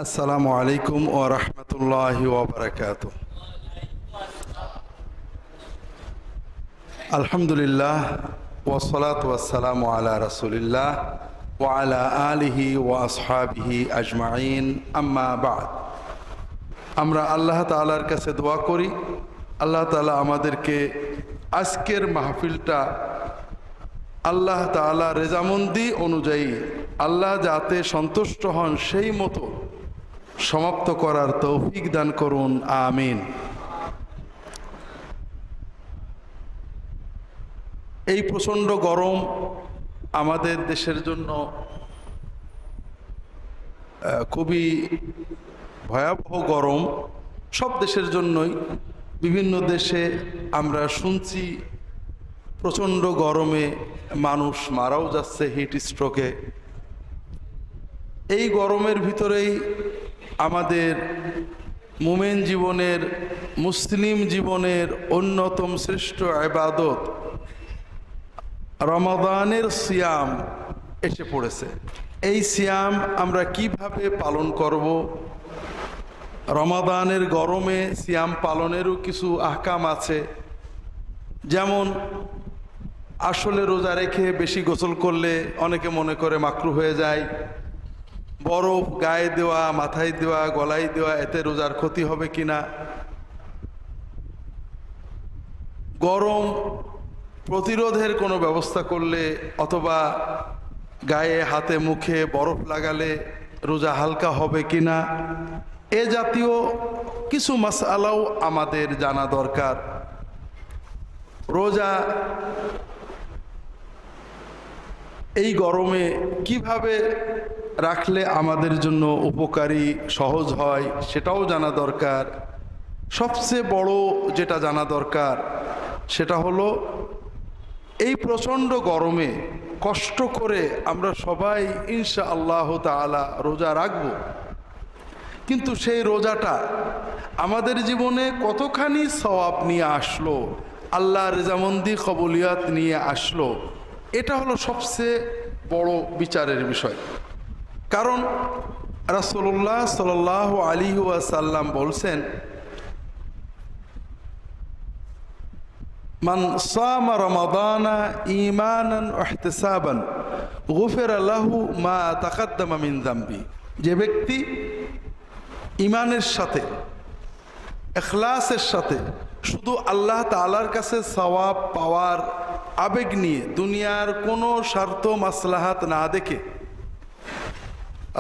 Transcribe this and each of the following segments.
আসসালামু আলাইকুম ওয়া রাহমাতুল্লাহি ওয়া বারাকাতুহু। আলহামদুলিল্লাহ ওয়া সলাতু ওয়াস সালামু আলা রাসূলিল্লাহ ওয়া আলা আলিহি ওয়া আসহাবিহি আজমাইন, আম্মা বা'দ। আমরা আল্লাহ তাআলার কাছে দোয়া করি, আল্লাহ তাআলা আমাদেরকে আজকের মাহফিলটা আল্লাহ তাআলা রেজামন্দি অনুযায়ী আল্লাহ যাতে সন্তুষ্ট হন সেই মতো সমাপ্ত করার তৌফিক দান করুন, আমিন। এই প্রচণ্ড গরম আমাদের দেশের জন্য খুবই ভয়াবহ গরম, সব দেশের জন্যই। বিভিন্ন দেশে আমরা শুনছি প্রচণ্ড গরমে মানুষ মারাও যাচ্ছে হিট স্ট্রোকে। এই গরমের ভিতরেই আমাদের মুমিন জীবনের, মুসলিম জীবনের অন্যতম শ্রেষ্ঠ ইবাদত রমাদানের সিয়াম এসে পড়েছে। এই সিয়াম আমরা কিভাবে পালন করব? রমাদানের গরমে সিয়াম পালনেরও কিছু আহকাম আছে। যেমন আসলে রোজা রেখে বেশি গোসল করলে অনেকে মনে করে মাকরুহ হয়ে যায়। বরফ গায়ে দেওয়া, মাথায় দেওয়া, গলায় দেওয়া, এতে রোজার ক্ষতি হবে কিনা। গরম প্রতিরোধের কোনো ব্যবস্থা করলে অথবা গায়ে হাতে মুখে বরফ লাগালে রোজা হালকা হবে কিনা, এ জাতীয় কিছু মাসআলাও আমাদের জানা দরকার। রোজা এই গরমে কিভাবে রাখলে আমাদের জন্য উপকারী, সহজ হয়, সেটাও জানা দরকার। সবচেয়ে বড় যেটা জানা দরকার সেটা হলো এই প্রচণ্ড গরমে কষ্ট করে আমরা সবাই ইনশাআল্লাহ তাআলা রোজা রাখব, কিন্তু সেই রোজাটা আমাদের জীবনে কতখানি সওয়াব নিয়ে আসলো, আল্লাহর রেজামন্দি কবুলিয়াত নিয়ে আসলো, এটা হলো সবচেয়ে বড় বিচারের বিষয়। কারণ রাসূলুল্লাহ সাল্লাল্লাহু আলাইহি ওয়াসাল্লাম বলছেন, মান সামা রমাদানা ঈমানান ওয়া ইহতিসাবান গুফিরা লাহু মা তাকাদ্দামা মিন যামবি। যে ব্যক্তি ঈমানের সাথে, ইখলাসের সাথে, শুধু আল্লাহ তাআলার কাছে সওয়াব পাওয়ার আবেগ নিয়ে, দুনিয়ার কোনো স্বার্থ মাসলাহাত না দেখে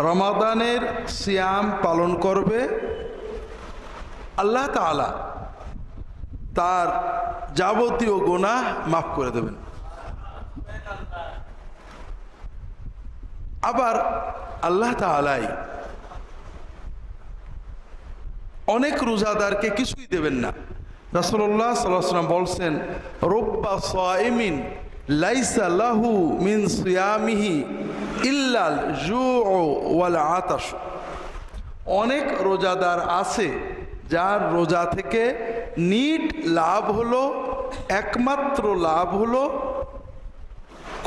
রমাদানের সিয়াম পালন করবে, আল্লাহ তাআলা তার যাবতীয় গুনাহ মাফ করে দেবেন। আবার আল্লাহ তাআলাই অনেক রোজাদারকে কিছুই দেবেন না। রাসূলুল্লাহ সাল্লাল্লাহু আলাইহি ওয়াসাল্লাম বলছেন, রুব্বা সাইমিন লাইসা লাহু মিন সিয়ামিহি ইল্লাল জুউ ওয়াল আতাশ। অনেক রোজাদার আছে যার রোজা থেকে নিট লাভ হলো, একমাত্র লাভ হলো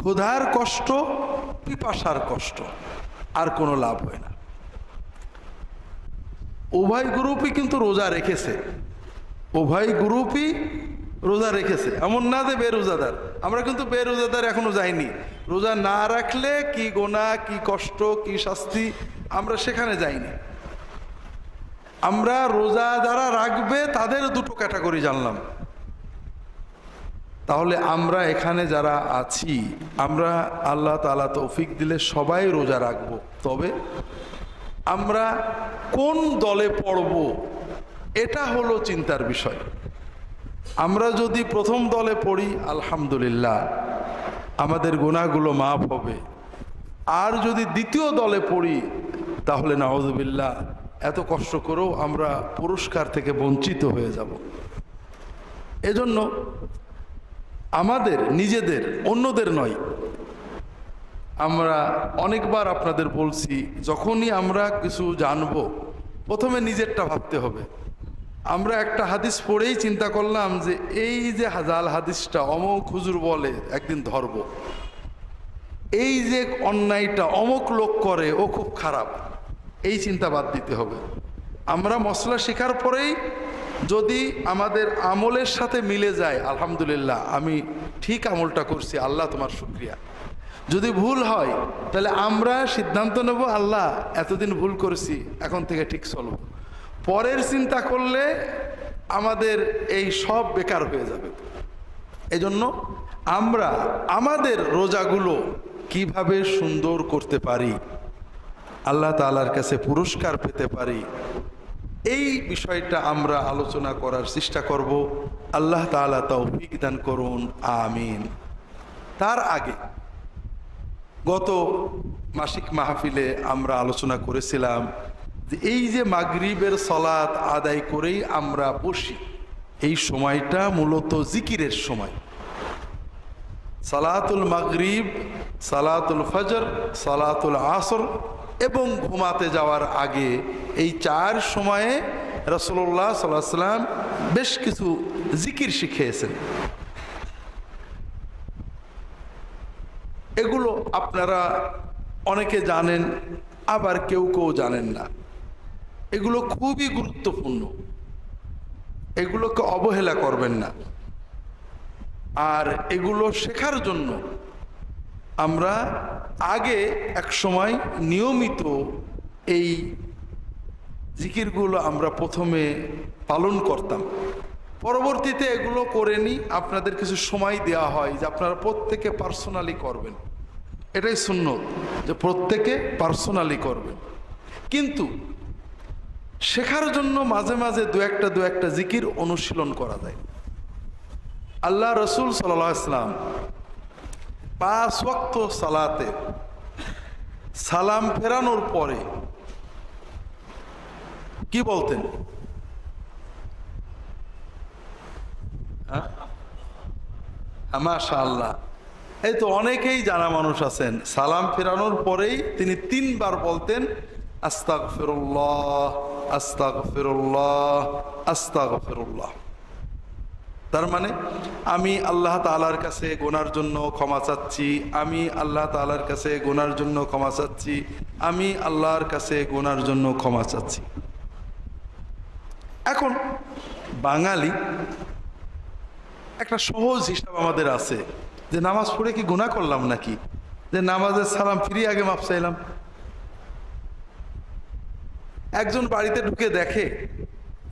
ক্ষুধার কষ্ট, পিপাসার কষ্ট, আর কোনো লাভ হয় না। উভয় গ্রুপই কিন্তু রোজা রেখেছে, উভয় গ্রুপই রোজা রেখেছে। এমন না যে বেরোজাদার, আমরা কিন্তু বেরোজাদার এখনো যাইনি। রোজা না রাখলে কি গুনাহ, কি কষ্ট, কি শাস্তি, আমরা সেখানে যাইনি। আমরা রোজা যারা রাখবে তাদের দুটো ক্যাটাগরি জানলাম। তাহলে আমরা এখানে যারা আছি, আমরা আল্লাহ তাআলা তৌফিক দিলে সবাই রোজা রাখবো। তবে আমরা কোন দলে পড়ব এটা হলো চিন্তার বিষয়। আমরা যদি প্রথম দলে পড়ি, আলহামদুলিল্লাহ, আমাদের গুনাহগুলো মাফ হবে। আর যদি দ্বিতীয় দলে পড়ি, তাহলে নাউযুবিল্লাহ, এত কষ্ট করেও আমরা পুরস্কার থেকে বঞ্চিত হয়ে যাব। এজন্য আমাদের নিজেদের, অন্যদের নয়, আমরা অনেকবার আপনাদের বলছি, যখনই আমরা কিছু জানবো প্রথমে নিজেরটা ভাবতে হবে। আমরা একটা হাদিস পড়েই চিন্তা করলাম যে এই যে জাল হাদিসটা অমুক হুজুর বলে একদিন ধরব, এই যে অন্যায়টা অমুক লোক করে ও খুব খারাপ, এই চিন্তা বাদ দিতে হবে। আমরা মশলা শেখার পরেই যদি আমাদের আমলের সাথে মিলে যায়, আলহামদুলিল্লাহ আমি ঠিক আমলটা করছি, আল্লাহ তোমার শুকরিয়া। যদি ভুল হয় তাহলে আমরা সিদ্ধান্ত নেব, আল্লাহ এতদিন ভুল করেছি, এখন থেকে ঠিক চলব। পরের চিন্তা করলে আমাদের এই সব বেকার হয়ে যাবে। এজন্য আমরা আমাদের রোজাগুলো কিভাবে সুন্দর করতে পারি, আল্লাহ তাআলার কাছে পুরস্কার পেতে পারি, এই বিষয়টা আমরা আলোচনা করার চেষ্টা করব। আল্লাহ তাআলা তৌফিক দান করুন, আমিন। তার আগে গত মাসিক মাহফিলে আমরা আলোচনা করেছিলাম যে এই যে মাগরিবের সালাত আদায় করেই আমরা বসি, এই সময়টা মূলত জিকিরের সময়। সালাতুল মাগরিব, সালাতুল ফজর, সালাতুল আসর এবং ঘুমাতে যাওয়ার আগে এই 4 সময়ে রাসূলুল্লাহ সাল্লাল্লাহু আলাইহি ওয়াসাল্লাম বেশ কিছু জিকির শিখিয়েছেন। এগুলো আপনারা অনেকে জানেন, আবার কেউ কেউ জানেন না। এগুলো খুবই গুরুত্বপূর্ণ, এগুলোকে অবহেলা করবেন না। আর এগুলো শেখার জন্য আমরা আগে এক সময় নিয়মিত এই জিকিরগুলো আমরা প্রথমে পালন করতাম, পরবর্তীতে এগুলো করে নি, আপনাদের কিছু সময় দেওয়া হয় যে আপনারা প্রত্যেকে পার্সোনালি করবেন। এটাই সুন্নত যে প্রত্যেকে পার্সোনালি করবেন। কিন্তু শেখার জন্য মাঝে মাঝে দু একটা জিকির অনুশীলন করা যায়। আল্লাহ রসুল সাল্লাল্লাহু আলাইহি ওয়াসাল্লাম 5 ওয়াক্ত সালাতে সালাম ফেরানোর পরে কি বলতেন? মাশাআল্লাহ, এই তো অনেকেই জানা মানুষ আছেন। সালাম ফেরানোর পরেই তিনি 3 বার বলতেন আস্তাগফিরুল্লাহ, আস্তাগফিরুল্লাহ, আস্তাগফিরুল্লাহ। তার মানে আমি আল্লাহ তাআলার কাছে গুনার জন্য ক্ষমা চাচ্ছি, আমি আল্লাহ তাআলার কাছে গুনার জন্য ক্ষমা চাচ্ছি, আমি আল্লাহর কাছে গুনার জন্য ক্ষমা চাচ্ছি। এখন বাঙালি একটা সহজ হিসাব আমাদের আছে যে নামাজ পড়ে কি গুনাহ করলাম নাকি, যে নামাজের সালাম ফিরিয়ে আগে মাপ চাইলাম। একজন বাড়িতে ঢুকে দেখে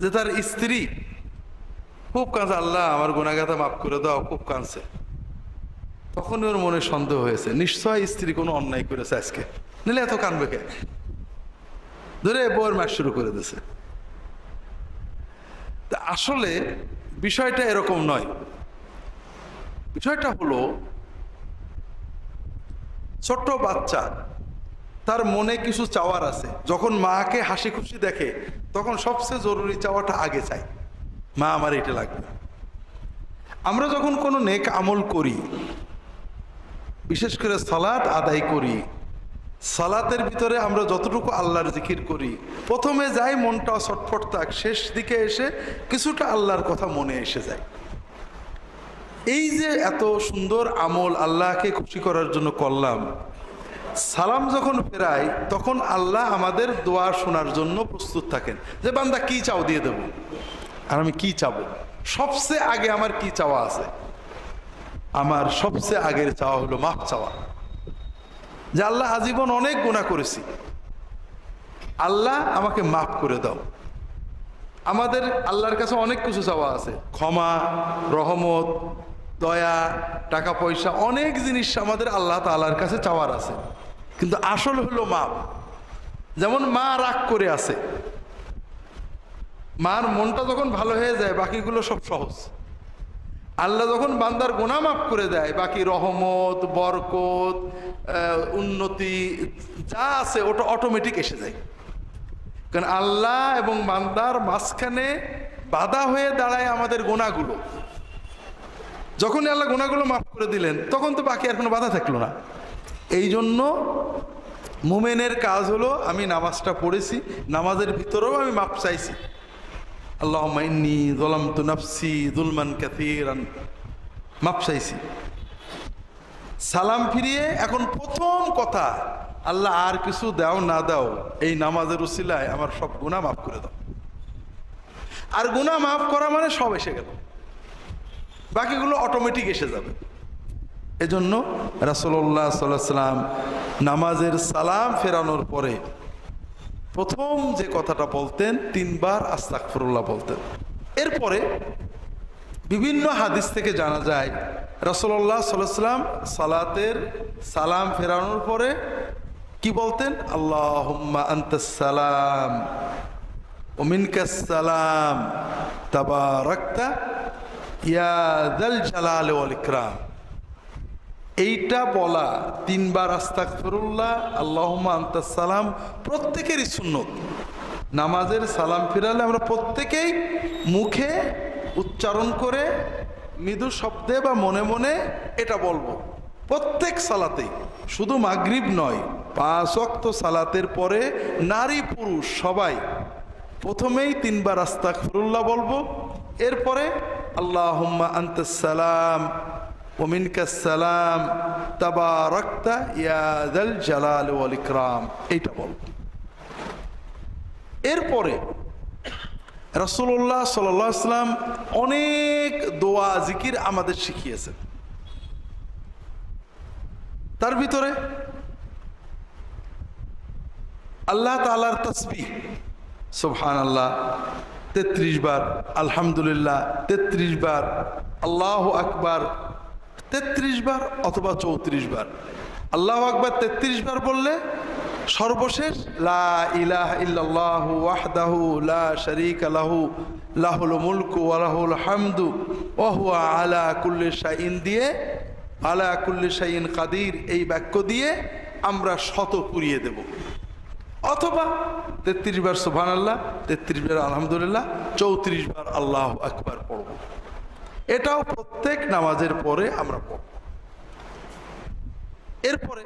যে তার স্ত্রী খুব কাঁদছে, আল্লাহ আমার গুনাহগাতা মাফ করে দাও, খুব কাঁদছে। তখন ওর মনে সন্দেহ হয়েছে, নিশ্চয় স্ত্রী কোনো অন্যায় করেছে আজকে, নিলে এত কানবে কে, ধরে বউয়ের মাস শুরু করে দিয়েছে। তা আসলে বিষয়টা এরকম নয়। বিষয়টা হলো ছোট্ট বাচ্চা, তার মনে কিছু চাওয়ার আছে। যখন মাকে হাসি খুশি দেখে তখন সবচেয়ে জরুরি চাওয়াটা আগে চাই, মা আমার এটা লাগবে। আমরা যখন কোনো নেক আমল করি, বিশেষ করে সালাত আদায় করি, সালাতের ভিতরে আমরা যতটুকু আল্লাহর জিকির করি, প্রথমে যাই মনটা ছটফট থাক, শেষ দিকে এসে কিছুটা আল্লাহর কথা মনে এসে যায়। এই যে এত সুন্দর আমল আল্লাহকে খুশি করার জন্য করলাম, সালাম যখন ফেরাই তখন আল্লাহ আমাদের দোয়া শোনার জন্য প্রস্তুত থাকেন যে বান্দা কি চাও দিয়ে দেব। আর আমি কি চাবো? সবচেয়ে আগে আমার কি চাওয়া আছে? আমার সবচেয়ে আগের চাওয়া হলো মাফ চাওয়া, যে আল্লাহ আজীবন অনেক গুনাহ করেছি, আল্লাহ আমাকে মাফ করে দাও। আমাদের আল্লাহর কাছে অনেক কিছু চাওয়া আছে, ক্ষমা, রহমত, দয়া, টাকা পয়সা, অনেক জিনিস আমাদের আল্লাহ তাআলার কাছে চাওয়ার আছে। কিন্তু আসল হলো মাপ। যেমন মা রাগ করে আছে, মার মনটা যখন ভালো হয়ে যায় বাকিগুলো সব সহজ। আল্লাহ যখন বান্দার গুনাহ মাফ করে দেয়, বাকি রহমত, বরকত, উন্নতি যা আছে ওটা অটোমেটিক এসে যায়। কারণ আল্লাহ এবং বান্দার মাঝখানে বাধা হয়ে দাঁড়ায় আমাদের গুনাহগুলো। যখনই আল্লাহ গুনাহগুলো মাফ করে দিলেন তখন তো বাকি আর কোনো বাধা থাকলো না। এই জন্য মুমিনের কাজ হলো, আমি নামাজটা পড়েছি, নামাজের ভিতরেও আমি মাফ চাইছি, আল্লাহুম্মা ইন্নী যালামতু নাফসি যুলমান কাসীরান, মাফ চাইছি। সালাম ফিরিয়ে এখন প্রথম কথা আল্লাহ আর কিছু দাও না দাও, এই নামাজের উসিলায় আমার সব গুনাহ মাফ করে দাও। আর গুনাহ মাফ করা মানে সব এসে গেল, বাকিগুলো অটোমেটিক এসে যাবে। এজন্য রাসূলুল্লাহ সাল্লাল্লাহু আলাইহি ওয়াসাল্লাম নামাজের সালাম ফেরানোর পরে প্রথম যে কথাটা বলতেন 3 বার আস্তাগফিরুল্লাহ বলতেন। এরপরে বিভিন্ন হাদিস থেকে জানা যায় রাসূলুল্লাহ সাল্লাল্লাহু আলাইহি ওয়াসাল্লাম সালাতের সালাম ফেরানোর পরে কি বলতেন? আল্লাহুম্মা আনতাস সালাম ওয়া মিনকাস সালাম তাবারাকতা ইয়া যাল জালালি ওয়াল ইকরাম। এইটা বলা 3 বার আস্তাগফিরুল্লাহ আল্লাহুম্মা আনতাস সালাম প্রত্যেকেরই সুন্নত। নামাজের সালাম ফিরালে আমরা প্রত্যেকেই মুখে উচ্চারণ করে মৃদু শব্দে বা মনে মনে এটা বলবো প্রত্যেক সালাতেই, শুধু মাগরিব নয়, 5 ওয়াক্ত সালাতের পরে নারী পুরুষ সবাই প্রথমেই 3 বার আস্তাগফিরুল্লাহ বলবো, এরপরে আল্লাহুম্মা আনতাস সালাম ওয়া মিনকাস সালাম তাবারাকতা ইয়া যাল জালালি ওয়াল ইকরাম, এইটা বলবো। এরপরে রাসূলুল্লাহ সাল্লাল্লাহু আলাইহি ওয়াসাল্লাম অনেক দোয়া জিকির আমাদের শিখিয়েছেন। তার ভিতরে আল্লাহ তাআলার তাসবিহ সুবহানাল্লাহ 33 বার, আলহামদুলিল্লাহ 33 বার, আল্লাহু আকবার 33 বার অথবা 34 বার। আল্লাহু আকবার 33 বার বললে সর্বশেষ লা ইলাহা ইল্লাল্লাহু ওয়াহদাহু লা শারীকা লাহু লাহুল মুলকু ওয়া লাহুল হামদু ওয়া হুয়া আলা কুল্লি শাইইন দিয়ে আলা কুল্লি শাইইন কাদির এই বাক্য দিয়ে আমরা 100 পুরিয়ে দেব, অথবা 33 বার সুবহানাল্লাহ, 33 বার আলহামদুলিল্লাহ, 34 বার আল্লাহু আকবার পড়ব। এটাও প্রত্যেক নামাজের পরে আমরা পড়ব। এরপরে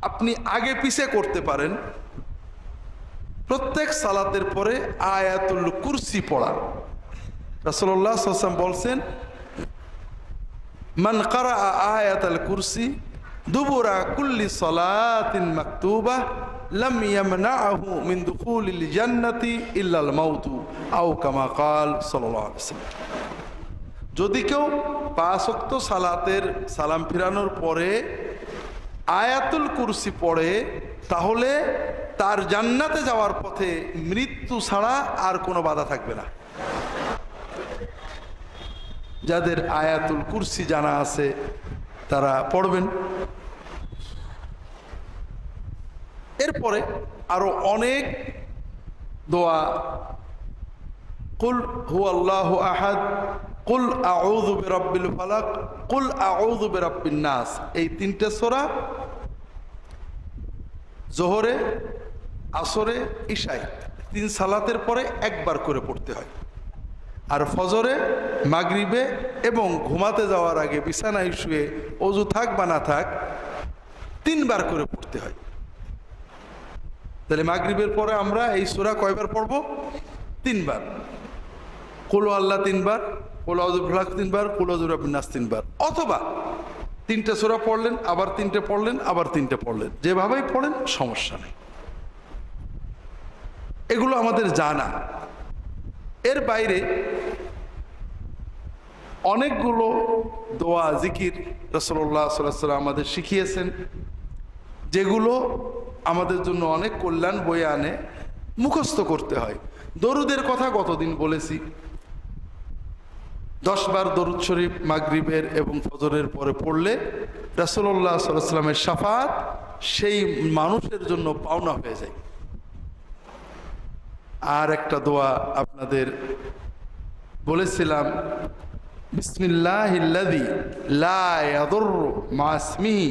আপনি আগে পিছে করতে পারেন। প্রত্যেক সালাতের পরে আয়াতুল কুরসি পড়া। রাসূলুল্লাহ সাল্লাল্লাহু আলাইহি ওয়াসাল্লাম বলছেন, মান ক্বারা আয়াতুল কুরসি দুবুরা কুল্লি সালাতিন মাকতুবা লাম ইয়ামনাহু মিন দুখুলিল জান্নাতি ইল্লাল মাউতু আও কামা ক্বাল সাল্লাল্লাহু আলাইহি ওয়াসাল্লাম। যদি কেউ 5 ওয়াক্ত সালাতের সালাম ফিরানোর পরে আয়াতুল কুরসি পড়ে, তাহলে তার জান্নাতে যাওয়ার পথে মৃত্যু ছাড়া আর কোনো বাধা থাকবে না। যাদের আয়াতুল কুরসি জানা আছে তারা পড়বেন। এরপরে আরো অনেক দোয়া, কুল হুয়াল্লাহু আহাদ, কুল আউযু বিরাব্বিল ফালাক, কুল আউযু বিরাব্বিন নাস, এই 3টে সূরা জোহরে, আসরে, ইশায় 3 সালাতের পরে একবার করে পড়তে হয়। আর ফজরে, মাগরিবে এবং ঘুমাতে যাওয়ার আগে বিছানায় শুয়ে ওযু থাক বা না থাক 3 বার করে পড়তে হয়। তাহলে মাগরিবের পরে আমরা এই সূরা কয়বার পড়ব? 3 বার। কুল আল্লাহ 3 বার, কুল আউযু বিল ফালাক 3 বার, কুল আউযু বিরাব্বিন নাস 3 বার, অথবা 3টে সূরা পড়লেন, আবার 3টে পড়লেন, আবার 3টে পড়লেন, যেভাবেই পড়েন সমস্যা নেই। এগুলো আমাদের জানা। এর বাইরে অনেকগুলো দোয়া জিকির রাসূলুল্লাহ সাল্লাল্লাহু আলাইহি ওয়াসাল্লাম আমাদের শিখিয়েছেন, যেগুলো আমাদের জন্য অনেক কল্যাণ বয়ে আনে, মুখস্থ করতে হয়। দরুদের কথা গতদিন বলেছি। 10 বার দরুদ শরীফ মাগরিবের এবং ফজরের পরে পড়লে রাসূলুল্লাহ সাল্লাল্লাহু আলাইহি ওয়াসাল্লামের শাফাত সেই মানুষের জন্য পাওনা হয়ে যায়। আর একটা দোয়া আপনাদের বলেছিলাম, বিসমিল্লাহিল্লাযী লা ইয়াদুররু মা ইসমিহি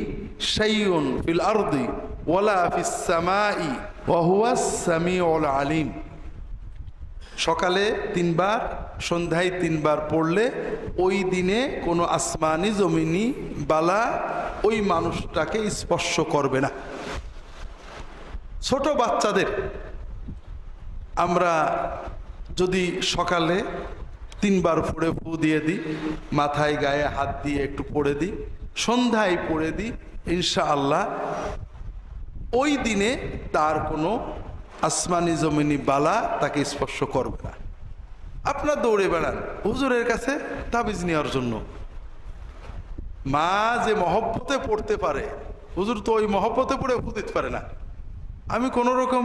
শাইউন ফিল আরদি ওয়ালা ফিস সামাই ওয়া হুয়াস সামিউল আলিম। সকালে 3 বার, সন্ধ্যায় 3 বার পড়লে ওই দিনে কোনো আসমানি জমিনি বালা ওই মানুষটাকে স্পর্শ করবে না। ছোট বাচ্চাদের আমরা যদি সকালে 3 বার ফু দিয়ে দিই, মাথায় গায়ে হাত দিয়ে একটু পড়ে দিই, সন্ধ্যায় পড়ে দিই, ইনশাআল্লাহ ওই দিনে তার কোনো আসমানি জমিনি বালা তাকে স্পর্শ করবে না। আপনার দৌড়ে বেড়ান হুজুরের কাছে তাবিজ নেওয়ার জন্য। মা যে মহব্বতে পড়তে পারে, হুজুর তো ওই মহব্বতে পড়ে ফু দিতে পারে না। আমি কোন রকম,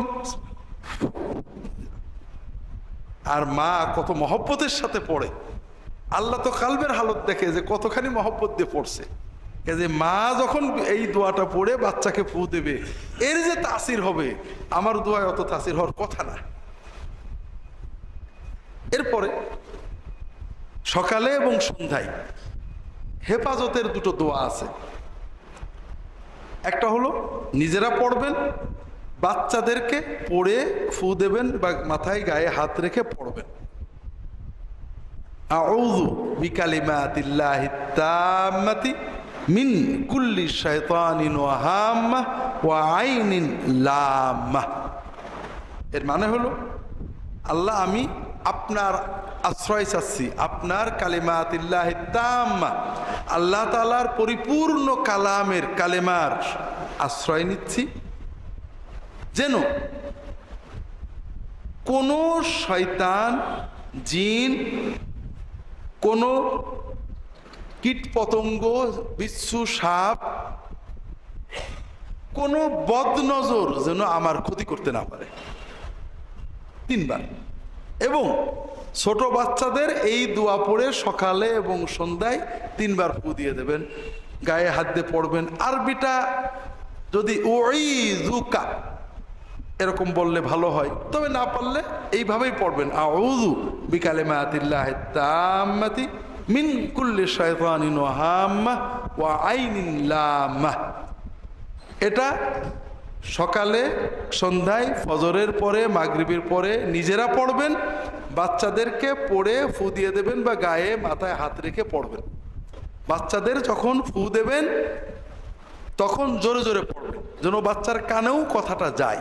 আর মা কত মহব্বতের সাথে পড়ে। আল্লাহ তো কালবের হালত দেখে যে কতখানি মহব্বত দিয়ে পড়ছে। যে মা যখন এই দোয়াটা পড়ে বাচ্চাকে ফু দেবে, এর যে তাসির হবে, আমার দোয়ায় অত তাসির হওয়ার কথা না। এরপরে সকালে এবং সন্ধ্যায় হেফাজতের দুটো দোয়া আছে। একটা হলো নিজেরা পড়বেন, বাচ্চাদেরকে পড়ে ফু দেবেন বা মাথায় গায়ে হাত রেখে পড়বেন। আউযু বিকালিমাতিল্লাহিত তাম্মাতি মিন কুল্লি শাইতানিন ওয়া হাম্মাহ ওয়া আইনিন লাম্মাহ। এর মানে হলো, আল্লাহ আমি আপনার আশ্রয় চাচ্ছি, আপনার কালিমাতিল্লাহিত তাম্মা, আল্লাহ তাআলার পরিপূর্ণ কালামের কালেমার আশ্রয় নিচ্ছি, যেন কোন শয়তান, জিন, কোন কীট পতঙ্গ, বিচ্ছু, সাপ, কোন বদনজর যেন আমার ক্ষতি করতে না পারে। 3 বার। এবং ছোট বাচ্চাদের এই দোয়া পড়ে সকালে এবং সন্ধ্যায় 3 বার ফু দিয়ে দেবেন, গায়ে হাত দিয়ে পড়বেন। আরবিটা যদি উইযুকা এরকম বললে ভালো হয়, তবে না পারলে এইভাবেই পড়বেন, আউযু বিকালিমাতিল্লাহিত তাম্মাতি মিন কুল্লি শাইতানিন ওয়া হাম্মাহ ওয়া আইনিন লাম্মাহ। এটা সকালে, সন্ধ্যায়, ফজরের পরে, মাগরিবের পরে নিজেরা পড়বেন, বাচ্চাদেরকে পড়ে ফু দিয়ে দেবেন বা গায়ে মাথায় হাত রেখে পড়বেন। বাচ্চাদের যখন ফু দেবেন তখন জোরে জোরে পড়বেন, যেন বাচ্চার কানেও কথাটা যায়।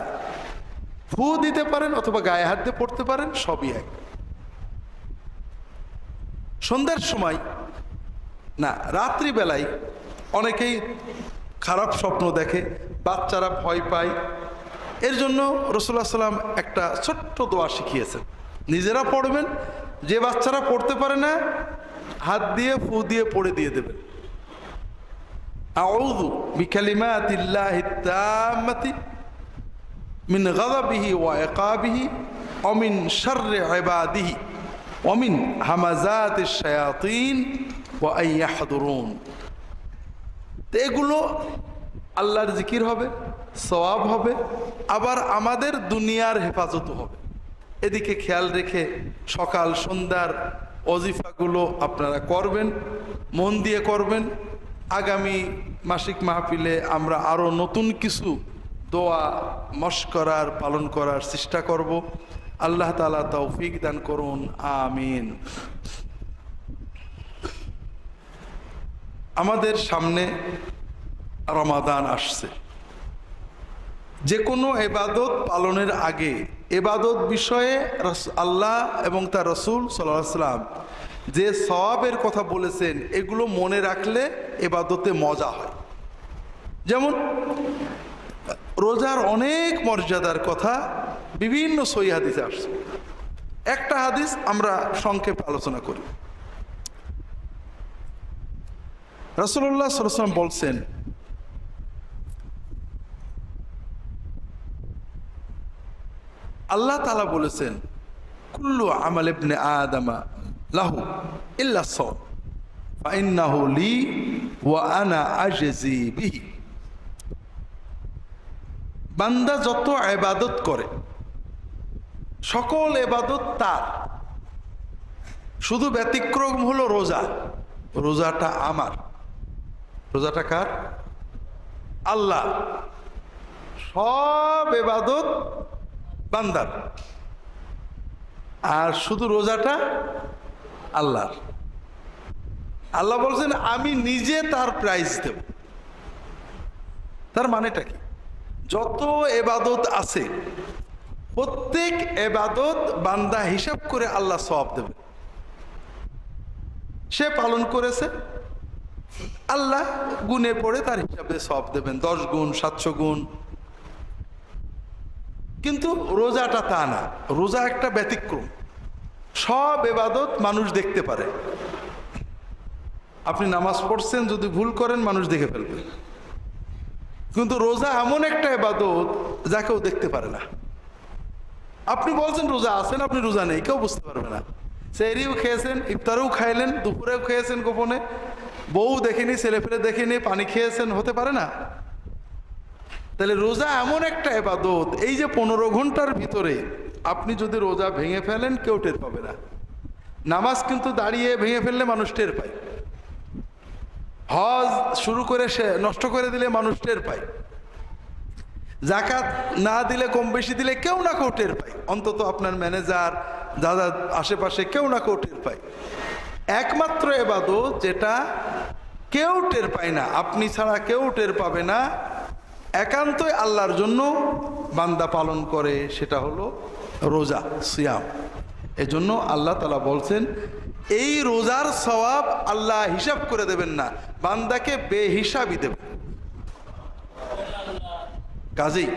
ফু দিতে পারেন অথবা গায়ে হাত দিয়ে পড়তে পারেন, সবই এক। সন্ধ্যার সময় না, রাত্রিবেলায় অনেকেই খারাপ স্বপ্ন দেখে, বাচ্চারা ভয় পায়। এর জন্য রাসূলুল্লাহ সাল্লাম একটা ছোট্ট দোয়া শিখিয়েছেন, নিজেরা পড়বেন। যে বাচ্চারা পড়তে পারে না, হাত দিয়ে ফু দিয়ে পড়ে দিয়ে দেবেন, আউযু বিকালিমাতিল্লাহিত তাম্মাতি মিন গাযাবিহি ওয়া ইকাবিহি ওয়া মিন শাররি ইবাদিহি ওয়া মিন হামাযাতিশ শায়াতিন ওয়া আন ইয়াহদুরুন। এগুলো আল্লাহর জিকির হবে, সওয়াব হবে, আবার আমাদের দুনিয়ার হেফাজতও হবে। এদিকে খেয়াল রেখে সকাল সন্ধ্যার ওজিফাগুলো আপনারা করবেন, মন দিয়ে করবেন। আগামী মাসিক মাহফিলে আমরা আরো নতুন কিছু দোয়া মশকরার পালন করার চেষ্টা করব। আল্লাহ তাআলা তৌফিক দান করুন, আমিন। আমাদের সামনে রমাদান আসছে। যে কোনো ইবাদত পালনের আগে ইবাদত বিষয়ে আল্লাহ এবং তার রাসূল সাল্লাল্লাহু আলাইহি ওয়াসাল্লাম যে সওয়াবের কথা বলেছেন, এগুলো মনে রাখলে ইবাদতে মজা হয়। যেমন রোজার অনেক মর্যাদার কথা বিভিন্ন সহিহ হাদিসে আসছে। একটা হাদিস আমরা সংক্ষেপে আলোচনা করি। রাসূলুল্লাহ সাল্লাল্লাহু আলাইহি ওয়াসাল্লাম বলছেন, আল্লাহ তাআলা বলেছেন, কুল্লু আমাল ইবনে আদম লাহু ইল্লা সাওম ফাইন্নাহু লি ওয়া আনা আজজি বিহি। বান্দা যত ইবাদত করে সকল ইবাদত তার, শুধু ব্যতিক্রম হলো রোজা। রোজাটা আমার। রোজাটা কার? আল্লাহ। সব ইবাদত বান্দার, আর শুধু রোজাটা আল্লাহর। আল্লাহ বলছেন আমি নিজে তার প্রাইজ দেব। তার মানেটা কি? যত ইবাদত আছে প্রত্যেক ইবাদত বান্দা হিসাব করে আল্লাহ সওয়াব দেবে। সে পালন করেছে, আল্লাহ গুণে পড়ে তার হিসাবে সওয়াব দেবেন, 10 গুণ, 700 গুণ। কিন্তু রোজাটা তা না, রোজা একটা ব্যতিক্রম। সব ইবাদত মানুষ দেখতে পারে। আপনি নামাজ পড়ছেন, যদি ভুল করেন মানুষ দেখে ফেলবে। কিন্তু রোজা এমন একটা ইবাদত যা কেউ দেখতে পারে না। আপনি বলছেন রোজা আছেন, আপনি রোজা নেই, কেউ বুঝতে পারবে না। সেহরিও খেয়েছেন, ইফতারেও খাইলেন, দুপুরেও খেয়েছেন গোপনে, বউ দেখেনি, ছেলেপেলে দেখেনি, পানি খেয়েছেন, হতে পারে না। তাহলে রোজা এমন একটা ইবাদত, এই যে 15 ঘন্টার ভিতরে আপনি যদি রোজা ভেঙে ফেলেন কেউ টের পাবে না। নামাজ কিন্তু দাঁড়িয়ে ভেঙে ফেললে মানুষ টের পায়। হজ শুরু করে সে নষ্ট করে দিলে মানুষ টের পায়। যাকাত না দিলে, কম বেশি দিলে কেউ না কেউ টের পায়। অন্তত আপনার ম্যানেজার, দাদা, আশেপাশে কেউ না কেউ টের পায়। একমাত্র ইবাদত যেটা কেউ টের পায় না, আপনি ছাড়া কেউ টের পাবে না, একান্তই আল্লাহর জন্য বান্দা পালন করে, সেটা হলো রোজা, সিয়াম। এজন্য আল্লাহ তাআলা বলছেন এই রোজার সওয়াব আল্লাহ হিসাব করে দেবেন না, বান্দাকে বেহিসাবি দেবেন। কাজেই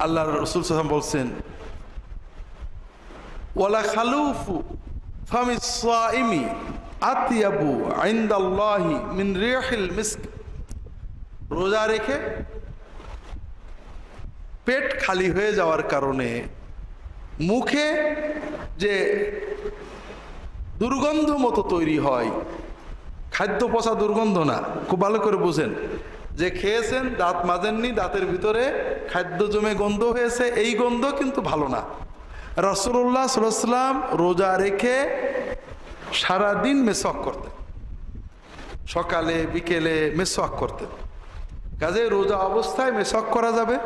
আল্লাহর রাসূল সাল্লাল্লাহু আলাইহি ওয়াসাল্লাম বলছেন ওয়ালা খালুফু ফামিস সাইমি আতিয়াবু ইনদাল্লাহি মিন রিহিল মিস্ক। রোজা রেখে পেট খালি হয়ে যাওয়ার কারণে মুখে যে দুর্গন্ধ মতো তৈরি হয়, খাদ্য পচা দুর্গন্ধ না, খুব ভালো করে বুঝেন, যে খেয়েছেন, দাঁত মাজেননি, দাঁতের ভিতরে খাদ্য জমে গন্ধ হয়েছে, এই গন্ধ কিন্তু ভালো না। রাসূলুল্লাহ সাল্লাল্লাহু আলাইহি ওয়াসাল্লাম রোজা রেখে সারাদিন মেসওয়াক করতেন, সকালে বিকেলে মেসওয়াক করতেন। কাজে রোজা অবস্থায় মেসওয়াক করা যাবে,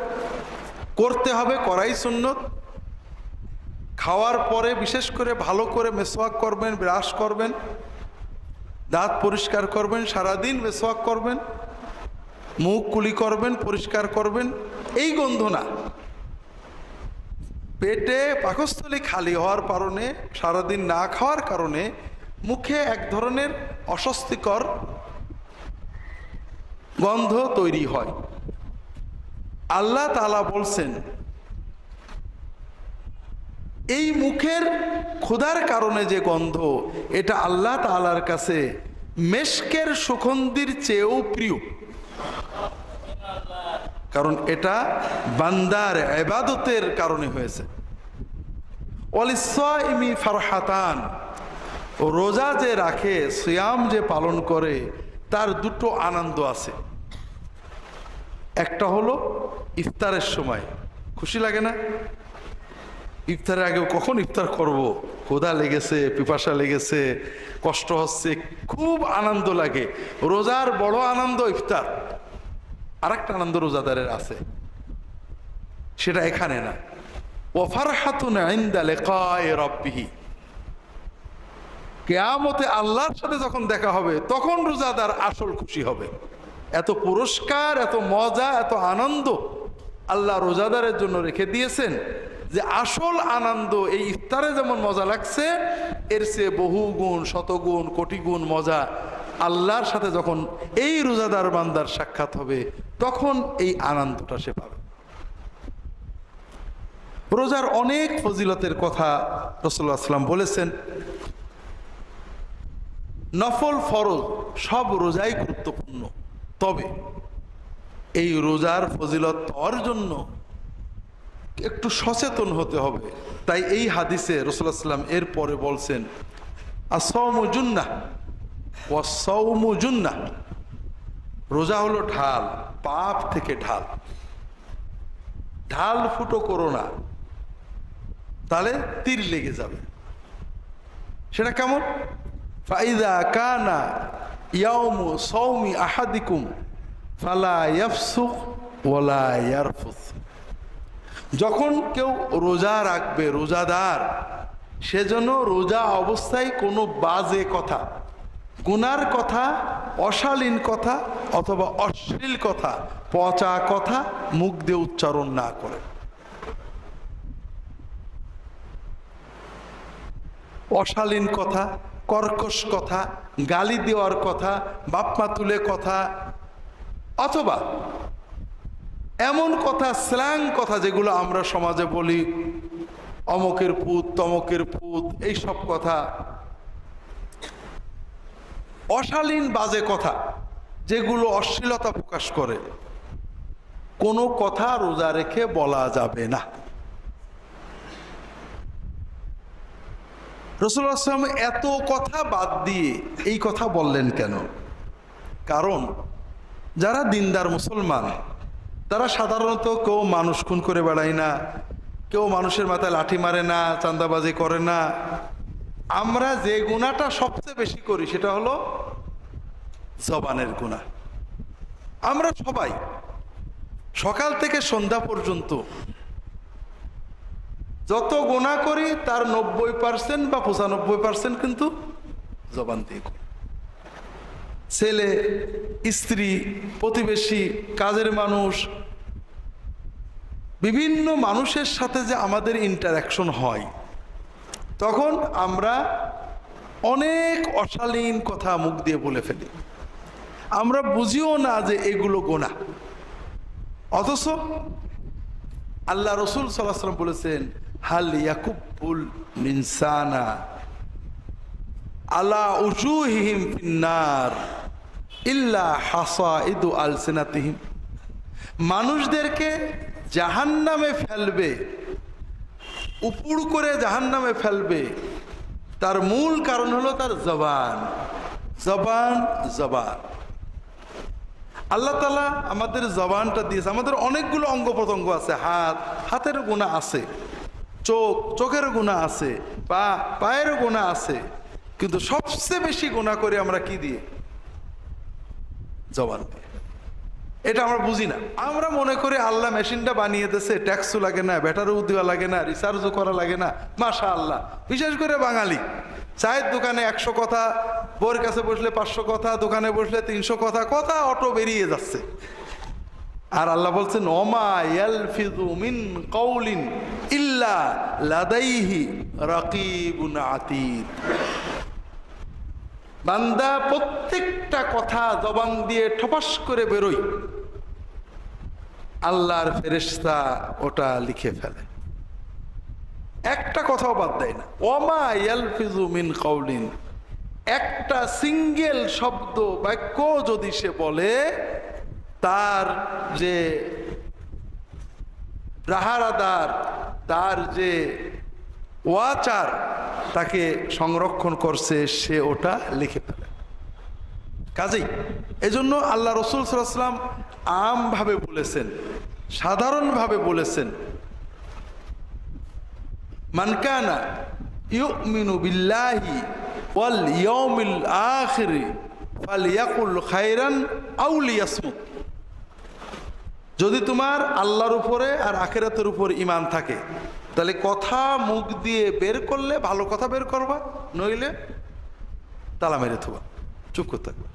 করতে হবে, করাই সুন্নত। খাওয়ার পরে বিশেষ করে ভালো করে মেসওয়াক করবেন, ব্রাশ করবেন, দাঁত পরিষ্কার করবেন, সারাদিন মেসওয়াক করবেন, মুখ কুলি করবেন, পরিষ্কার করবেন, এই গন্ধ না। পেটে পাকস্থলী খালি হওয়ার কারণে, সারাদিন না খাওয়ার কারণে মুখে এক ধরনের অস্বস্তিকর গন্ধ তৈরি হয়। আল্লাহ তাআলা বলছেন এই মুখের ক্ষুধার কারণে যে গন্ধ, এটা আল্লাহ তাআলার কাছে মেশকের সুগন্ধির চেয়েও প্রিয়। কারণ এটা বান্দার ইবাদতের কারণে হয়েছে। ওয়ালিস-সাইমি ফারহাতান, রোজা যে রাখে, সিয়াম যে পালন করে, তার দুটো আনন্দ আছে। একটা হলো ইফতারের সময় খুশি লাগে না? ইফতারের আগে কখন ইফতার করব, ক্ষুধা লেগেছে, পিপাসা লেগেছে, কষ্ট হচ্ছে, খুব আনন্দ লাগে। রোজার বড় আনন্দ ইফতার। আরেকটা আনন্দ রোজাদারের আছে, সেটা এখানে না। ওয়া ফারহাতুন ইনদা লিকাই রাব্বিহি, কিয়ামতে আল্লাহর সাথে যখন দেখা হবে তখন রোজাদার আসল খুশি হবে। এত পুরস্কার, এত মজা, এত আনন্দ আল্লাহ রোজাদারের জন্য রেখে দিয়েছেন যে আসল আনন্দ এই ইফতারে যেমন মজা লাগছে, এর চেয়ে বহু গুণ, শতগুণ, কোটি গুণ মজা আল্লাহর সাথে যখন এই রোজাদার বান্দার সাক্ষাৎ হবে তখন এই আনন্দটা সে পাবে। রোজার অনেক ফজিলতের কথা রাসূলুল্লাহ সাল্লাল্লাহু আলাইহি ওয়াসাল্লাম বলেছেন। নফল ফরজ সব রোজাই গুরুত্বপূর্ণ, তবে এই রোজার ফজিলত পাওয়ার জন্য একটু সচেতন হতে হবে। তাই এই হাদিসে রাসূলুল্লাহ সাল্লাল্লাহু আলাইহি ওয়াসাল্লাম এর পরে বলছেন আস-সাওমু জুন্নাহ ওয়াস-সাওমু জুন্নাহ, রোজা হলো ঢাল, পাপ থেকে ঢাল। ঢাল ফুটো করো না, তাহলে তীর লেগে যাবে। সেটা কেমন? ফাইদা কানা ইয়াউমু সাওমি আহাদিকুম ফালা ইয়াফসুক ওয়ালা ইয়ারফুস, যখন কেউ রোজা রাখবে, রোজাদার, সেজন্য রোজা অবস্থায় কোনো বাজে কথা, গুনার কথা, অশালীন কথা অথবা অশ্লীল কথা, পচা কথা মুখ দিয়ে উচ্চারণ না করে। অশালীন কথা, কর্কশ কথা, গালি দেওয়ার কথা, বাপমা তুলে কথা, অথবা এমন কথা, স্ল্যাং কথা যেগুলো আমরা সমাজে বলি, অমকের পুত, তমকের পুত, এই সব কথা, অশালীন বাজে কথা যেগুলো অশ্লীলতা প্রকাশ করে, কোনো কথা রোজা রেখে বলা যাবে না। রাসূলুল্লাহ সাল্লাল্লাহু আলাইহি ওয়াসাল্লাম এত কথা বাদ দিয়ে এই কথা বললেন কেন? কারণ যারা দিনদার মুসলমান তারা সাধারণত কেউ মানুষ খুন করে বেড়ায় না, কেউ মানুষের মাথায় লাঠি মারে না, চাঁদাবাজি করে না। আমরা যে গুনাহটা সবচেয়ে বেশি করি সেটা হলো জবানের গুনাহ। আমরা সবাই সকাল থেকে সন্ধ্যা পর্যন্ত যত গুনাহ করি তার 90% বা 95% কিন্তু জবান দিয়ে করি। ছেলে, স্ত্রী, প্রতিবেশী, কাজের মানুষ, বিভিন্ন মানুষের সাথে যে আমাদের ইন্টারাকশন হয়, তখন আমরা অনেক অশালীন কথা মুখ দিয়ে বলে ফেলি। আমরা বুঝিও না যে এগুলো গুনাহ, অথচ আল্লাহ রসুল সাল্লাল্লাহু আলাইহি ওয়াসাল্লাম বলেছেন, হাল ইয়াকুবুল মিনসানা আলা উজুহিহিম ফিন্নার ইল্লা হাসাইদু আলসিনাতিহিম। মানুষদেরকে জাহান্নামে ফেলবে, উপুড় করে জাহান্নামে ফেলবে, তার মূল কারণ হলো তার জবান। জবান জবান আল্লাহ তাআলা আমাদের জবানটা দিয়েছে। আমাদের অনেকগুলো অঙ্গ প্রত্যঙ্গ আছে, হাতের গুনাহ আছে, চোখের গুনাহ আছে, পায়ের গুনাহ আছে, কিন্তু সবচেয়ে বেশি গুনাহ করে আমরা কি দিয়ে? জবান দিয়ে। এটা আমরা বুঝি না। আমরা মনে করি আল্লাহ মেশিনটা বানিয়ে দিয়েছে, ট্যাক্সও লাগে না, ব্যাটারিও দেওয়া লাগে না, রিচার্জও করা লাগে না, মাশাআল্লাহ। বিশেষ করে বাঙালি চায়ের দোকানে 100 কথা, বউর কাছে বসলে 500 কথা, দোকানে বসলে 300 কথা, কথা অটো বেরিয়ে যাচ্ছে। আর আল্লাহ বলছেন, ওমা ইয়ালফিযু মিন কাউলিন ইল্লা লাদাইহি রাকিবুন আতীদ। বান্দা প্রত্যেকটা কথা জবান দিয়ে ঠপাস করে বেরোই, আল্লাহর ফেরেশতা ওটা লিখে ফেলে, একটা কথাও বাদ দেয় না। ওমা ইয়ালফিযু মিন কাউলিন, একটা সিঙ্গেল শব্দ বাক্য যদি সে বলে, তার যে রাহারাদার, তার যে ওয়াচার তাকে সংরক্ষণ করছে, সে ওটা লিখে ফেলে। কাজেই এজন্য আল্লাহ রসুল সাল্লাল্লাহু আলাইহি ওয়াসাল্লাম আমভাবে বলেছেন, সাধারণভাবে বলেছেন, মান কানা ইউমিনু বিল্লাহি ওয়াল ইয়াউমিল আখির ফালইয়াকুল খায়রান আও লিয়াসমুত। যদি তোমার আল্লাহর উপরে আর আখিরাতের উপর ঈমান থাকে, তাহলে কথা মুখ দিয়ে বের করলে ভালো কথা বের করবা, নইলে তালা মেরে থবা, চুপ করতে থাকবা।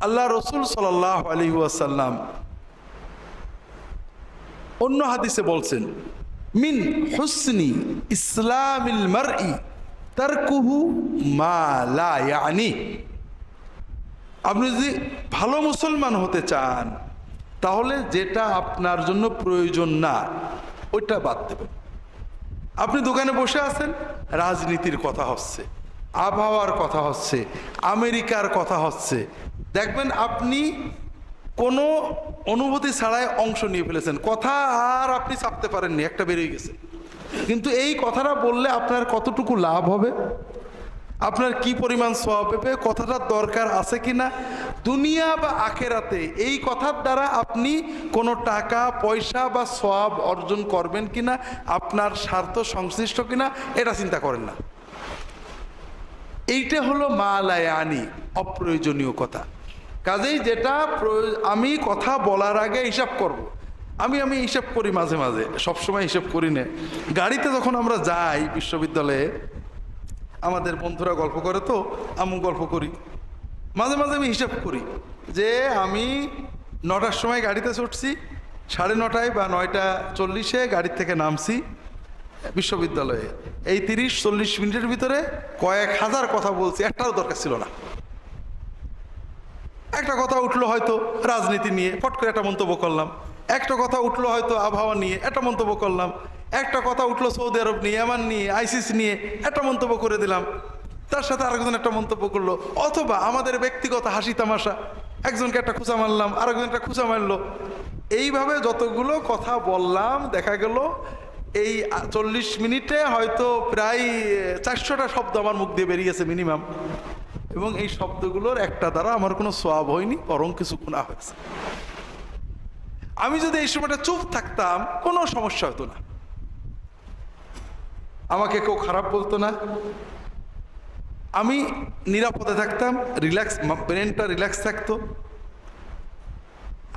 আল্লাহ রসুল সাল্লাল্লাহু আলাইহি ওয়াসাল্লাম অন্য হাদিসে বলছেন, মিন হুসনি ইসলামিল মারই তারকুহু মা লা ইয়ানি। আপনি যদি ভালো মুসলমান হতে চান, তাহলে যেটা আপনার জন্য প্রয়োজন না ওইটা বাদ দেবেন। আপনি দোকানে বসে আছেন, রাজনীতির কথা হচ্ছে, আবহাওয়ার কথা হচ্ছে, আমেরিকার কথা হচ্ছে, দেখবেন আপনি কোনো অনুভূতি ছাড়াই অংশ নিয়ে ফেলেছেন, কথা আর আপনি চাপতে পারেননি, একটা বেরিয়ে গেছে। কিন্তু এই কথাটা বললে আপনার কতটুকু লাভ হবে, আপনার কি পরিমাণ সওয়াব হবে, কথাটার দরকার আছে কিনা, দুনিয়া বা আখেরাতে এই কথার দ্বারা আপনি কোনো টাকা পয়সা বা সওয়াব অর্জন করবেন কিনা, আপনার স্বার্থ সংশ্লিষ্ট কিনা, এটা চিন্তা করেন না। এইটা হলো মা লা ইয়ানি, অপ্রয়োজনীয় কথা। কাজেই যেটা আমি কথা বলার আগে হিসাব করব, আমি হিসাব করি মাঝে মাঝে, সবসময় হিসাব করি না। গাড়িতে যখন আমরা যাই বিশ্ববিদ্যালয়ে, আমাদের বন্ধুরা গল্প করে, তো আমি গল্প করি, মাঝে মাঝে আমি হিসাব করি যে আমি 9টার সময় গাড়িতে চড়ছি, 9:30 বা 9:40 গাড়ির থেকে নামছি, বিশ্ববিদ্যালয়ে এই 30-40 মিনিটের ভিতরে কয়েক হাজার কথা বলছি, একটারও দরকার ছিল না। একটা কথা উঠলো হয়তো রাজনীতি নিয়ে, ফট করে একটা মন্তব্য করলাম। একটা কথা উঠলো হয়তো আবহাওয়া নিয়ে, একটা মন্তব্য করলাম। একটা কথা উঠলো সৌদি আরব নিয়ে, এমান নিয়ে, আইসিস নিয়ে, একটা মন্তব্য করে দিলাম। তার সাথে আরেকজন একটা মন্তব্য করলো, অথবা আমাদের ব্যক্তিগত হাসি তামাশা, একজনকে একটা খুঁচা মারলাম, আরেকজন একটা খুঁচা মারলো। এইভাবে যতগুলো কথা বললাম, দেখা গেল এই 40 মিনিটে হয়তো প্রায় 400টা শব্দ আমার মুখ দিয়ে বেরিয়েছে মিনিমাম। এবং এই শব্দগুলোর একটা দ্বারা আমার কোনো সওয়াব হয়নি, বরং কিছু গুনাহ হয়েছে। আমি যদি এই সময়টা চুপ থাকতাম, কোনো সমস্যা হতো না, আমাকে কেউ খারাপ বলতো না, আমি নিরাপদে থাকতাম, রিল্যাক্স, ব্রেনটা রিল্যাক্স থাকতো।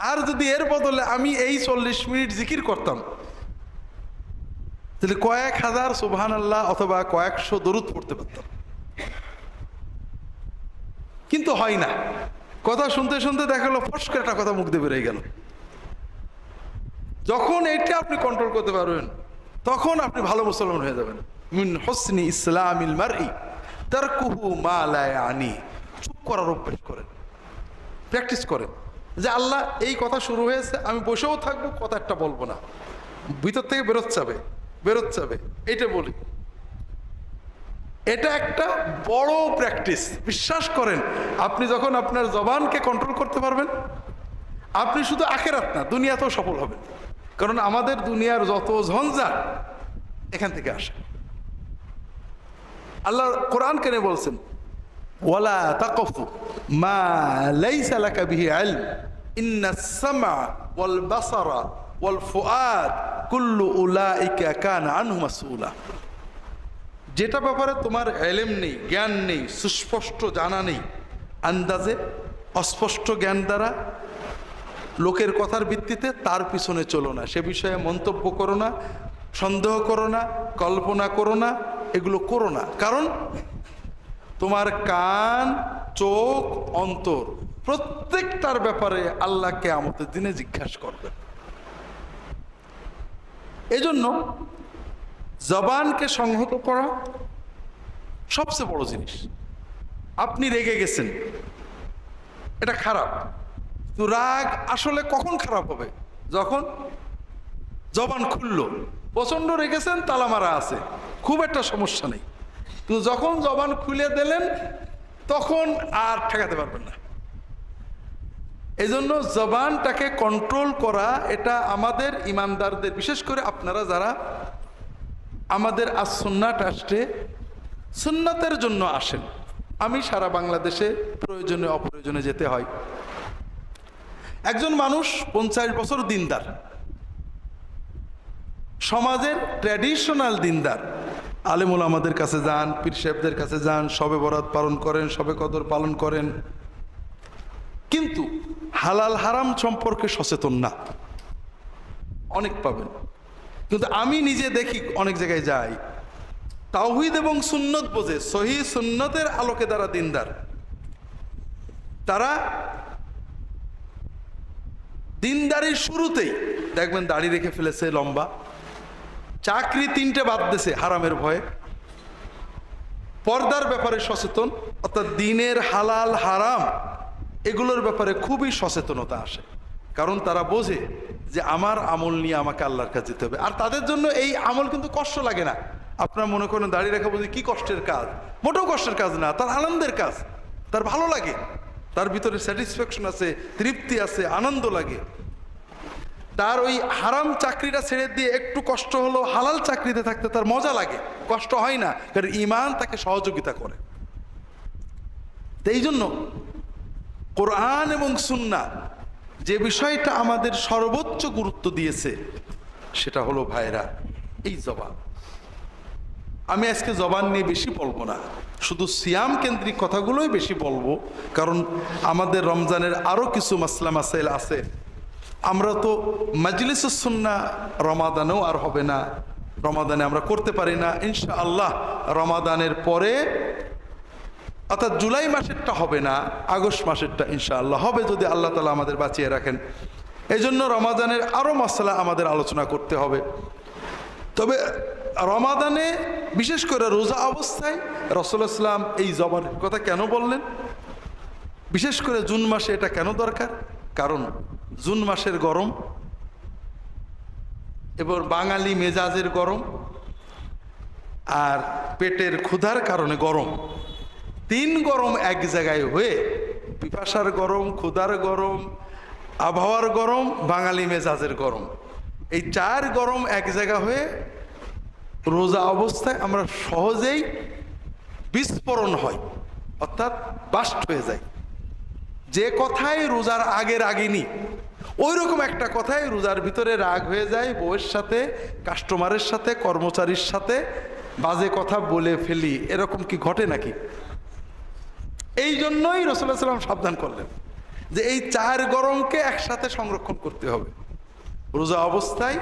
আর যদি এর বদলে আমি এই 40 মিনিট জিকির করতাম, তাহলে কয়েক হাজার সুবহানাল্লাহ অথবা কয়েকশো দরুদ পড়তে পারতাম। কিন্তু হয় না। কথা শুনতে শুনতে দেখা গেল ফস করে একটা কথা মুখ দিয়ে বেরিয়ে গেল। যখন এইটা আপনি কন্ট্রোল করতে পারবেন, তখন আপনি ভালো মুসলমান হয়ে যাবেন। মিন হুসনি ইসলামিল মারই তারকুহু মা লা ইয়ানি। চুপ করার অভ্যাস করেন, প্র্যাকটিস করেন যে আল্লাহ এই কথা শুরু হয়েছে, আমি বসেও থাকবো, কথা একটা বলবো না, ভিতর থেকে বেরোচ্ছে, এটা বলি। এটা একটা বড় প্র্যাকটিস। বিশ্বাস করেন, আপনি যখন আপনার জবানকে কন্ট্রোল করতে পারবেন, আপনি শুধু আখিরাত না, দুনিয়াতেও সফল হবেন। কারণ আমাদের দুনিয়ার যত ঝঞ্ঝাট এখান থেকে আসে। আল্লাহ কোরআন কেনে বলছেন, ওয়ালা তাকফু মা লাইসা লাকা বিহি ইলম ইন্নাস সামআ ওয়াল বাসারা ওয়াল ফুআদ কুল্লু উলাইকা কানা আনহু মাসউলা। যেটা ব্যাপারে তোমার ইলম নেই, জ্ঞান নেই, সুস্পষ্ট জানা নেই, আন্দাজে অস্পষ্ট জ্ঞান দ্বারা লোকের কথার ভিত্তিতে তার পিছনে চলো না, সে বিষয়ে মন্তব্য করো না, সন্দেহ করো না, কল্পনা করো না, এগুলো করো না। কারণ তোমার কান, চোখ, অন্তর প্রত্যেকটার ব্যাপারে আল্লাহ কিয়ামতের দিনে জিজ্ঞাসা করবেন। এজন্য জবানকে সংহত করা সবচেয়ে বড় জিনিস। আপনি রেগে গেছেন, এটা খারাপ। তো রাগ আসলে কখন খারাপ হবে? যখন জবান খুললো। প্রচন্ড রেগেছেন, তালা মারা আছে, খুব একটা সমস্যা নেই। তো যখন জবান খুলে দিলেন, তখন আর ঠেকাতে পারবেন না। এই জন্য জবানটাকে কন্ট্রোল করা, এটা আমাদের ইমানদারদের, বিশেষ করে আপনারা যারা আমাদের আজ সুন্নাহ ট্রাস্টে সুন্নাতের জন্য আসেন। আমি সারা বাংলাদেশে প্রয়োজনে অপ্রয়োজনে যেতে হয়। একজন মানুষ 50 বছর দিনদার, সমাজের ট্র্যাডিশনাল দিনদার, আলেমুল আমাদের কাছে যান, পীর সাহেবদের কাছে যান, শবে বরাত পালন করেন, শবে কদর পালন করেন, কিন্তু হালাল হারাম সম্পর্কে সচেতন না। অনেক পাবেন, কিন্তু আমি নিজে দেখি অনেক জায়গায় যাই, তাওহীদ এবং সুন্নত বোঝে, সহিহ সুন্নতের আলোকে দ্বারা দিনদার, তারা দিনদারির শুরুতেই দেখবেন দাড়ি রেখে ফেলেছে লম্বা, চাকরি 3টে বাদ দিয়েছে হারামের ভয়ে, পর্দার ব্যাপারে সচেতন, অর্থাৎ দিনের হালাল হারাম এগুলোর ব্যাপারে খুবই সচেতনতা আসে। কারণ তারা বোঝে যে আমার আমল নিয়ে আমাকে আল্লাহর কাছে যেতে হবে। আর তাদের জন্য এই আমল কিন্তু কষ্ট লাগে না। আপনারা মনে করেন দাড়ি রাখা বলতে কি কষ্টের কাজ? মোটেও কষ্টের কাজ না, তার আনন্দের কাজ, তার ভালো লাগে, তার ভিতরে স্যাটিসফ্যাকশন আছে, তৃপ্তি আছে, আনন্দ লাগে। তার ওই হারাম চাকরিটা ছেড়ে দিয়ে একটু কষ্ট হলো হালাল চাকরিতে থাকতে তার মজা লাগে, কষ্ট হয় না, কারণ ঈমান তাকে সহযোগিতা করে। এই জন্য কোরআন এবং সুন্নাহ যে বিষয়টা আমাদের সর্বোচ্চ গুরুত্ব দিয়েছে, সেটা হলো ভাইরা এই জবান। আমি আজকে জবান নিয়ে বেশি বলবো না, শুধু সিয়াম কেন্দ্রিক কথাগুলোই বেশি বলবো, কারণ আমাদের রমজানের আরো কিছু মাসলা মাসাইল আছে। আমরা তো মাজলিসুস সুন্নাহ রমাদানেও আর হবে না, রমাদানে আমরা করতে পারি না। ইনশাআল্লাহ রমাদানের পরে, অর্থাৎ জুলাই মাসেরটা হবে না, আগস্ট মাসেরটা ইনশাআল্লাহ হবে, যদি আল্লাহ তাআলা আমাদের বাঁচিয়ে রাখেন। এই জন্য রমাদানের আরো মাসলা আমাদের আলোচনা করতে হবে। তবে রমাদানে বিশেষ করে রোজা অবস্থায় রাসূলুল্লাহ সাল্লাল্লাহু আলাইহি ওয়াসাল্লাম এই জবানের কথা কেন বললেন? বিশেষ করে জুন মাসে এটা কেন দরকার? কারণ জুন মাসের গরম এবং বাঙালি মেজাজের গরম আর পেটের ক্ষুধার কারণে গরম, তিন গরম এক জায়গায় হয়ে, পিপাসার গরম, ক্ষুধার গরম, আবহাওয়ার গরম, বাঙালি মেজাজের গরম, এই চার গরম এক জায়গা হয়ে রোজা অবস্থায় আমরা সহজেই বিস্ফোরণ হয়, অর্থাৎ বাস্ট হয়ে যায়। যে কথাই রোজার আগে রাগিনি ওই রকম একটা কথাই রোজার ভিতরে রাগ হয়ে যায়, বউয়ের সাথে, কাস্টমারের সাথে, কর্মচারীর সাথে বাজে কথা বলে ফেলি, এরকম কি ঘটে নাকি? এই জন্যই রাসূলুল্লাহ সাল্লাল্লাহু আলাইহি ওয়াসাল্লাম সাবধান করলেন যে এই চার গরমকে একসাথে সংরক্ষণ করতে হবে। রোজা অবস্থায়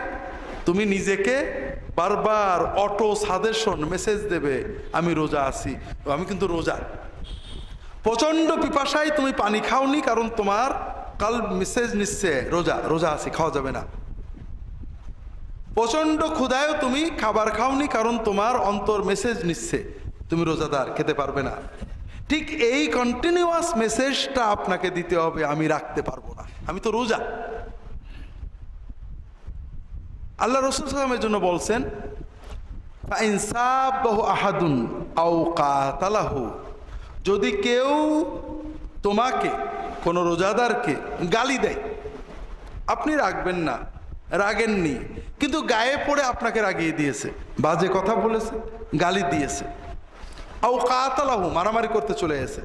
তুমি নিজেকে বারবার অটো সাজেশন মেসেজ দেবে, আমি রোজা আছি, আমি কিন্তু রোজা। প্রচন্ড পিপাসায় তুমি পানি খাওনি, কারণ তোমার কাল মেসেজ নিচ্ছে রোজা, রোজা আছি, খাওয়া যাবে না। প্রচন্ড ক্ষুধায়ও তুমি খাবার খাওনি, কারণ তোমার অন্তর মেসেজ নিচ্ছে তুমি রোজাদার, খেতে পারবে না। ঠিক এই কন্টিনিউয়াস মেসেজটা আপনাকে দিতে হবে, আমি রাখতে পারবো না, আমি তো রোজা। আল্লাহ রাসূল সাল্লাল্লাহু আলাইহি ওয়াসাল্লামের জন্য বলছেন, ফাইন সাবাহু আহাদুন আও কাতালাহু, যদি কেউ তোমাকে, কোনো রোজাদারকে গালি দেয়, আপনি রাখবেন না, রাগেননি, কিন্তু গায়ে পড়ে আপনাকে রাগিয়ে দিয়েছে, বাজে কথা বলেছে, গালি দিয়েছে, আও কাতালাহু, মারামারি করতে চলে এসেছে,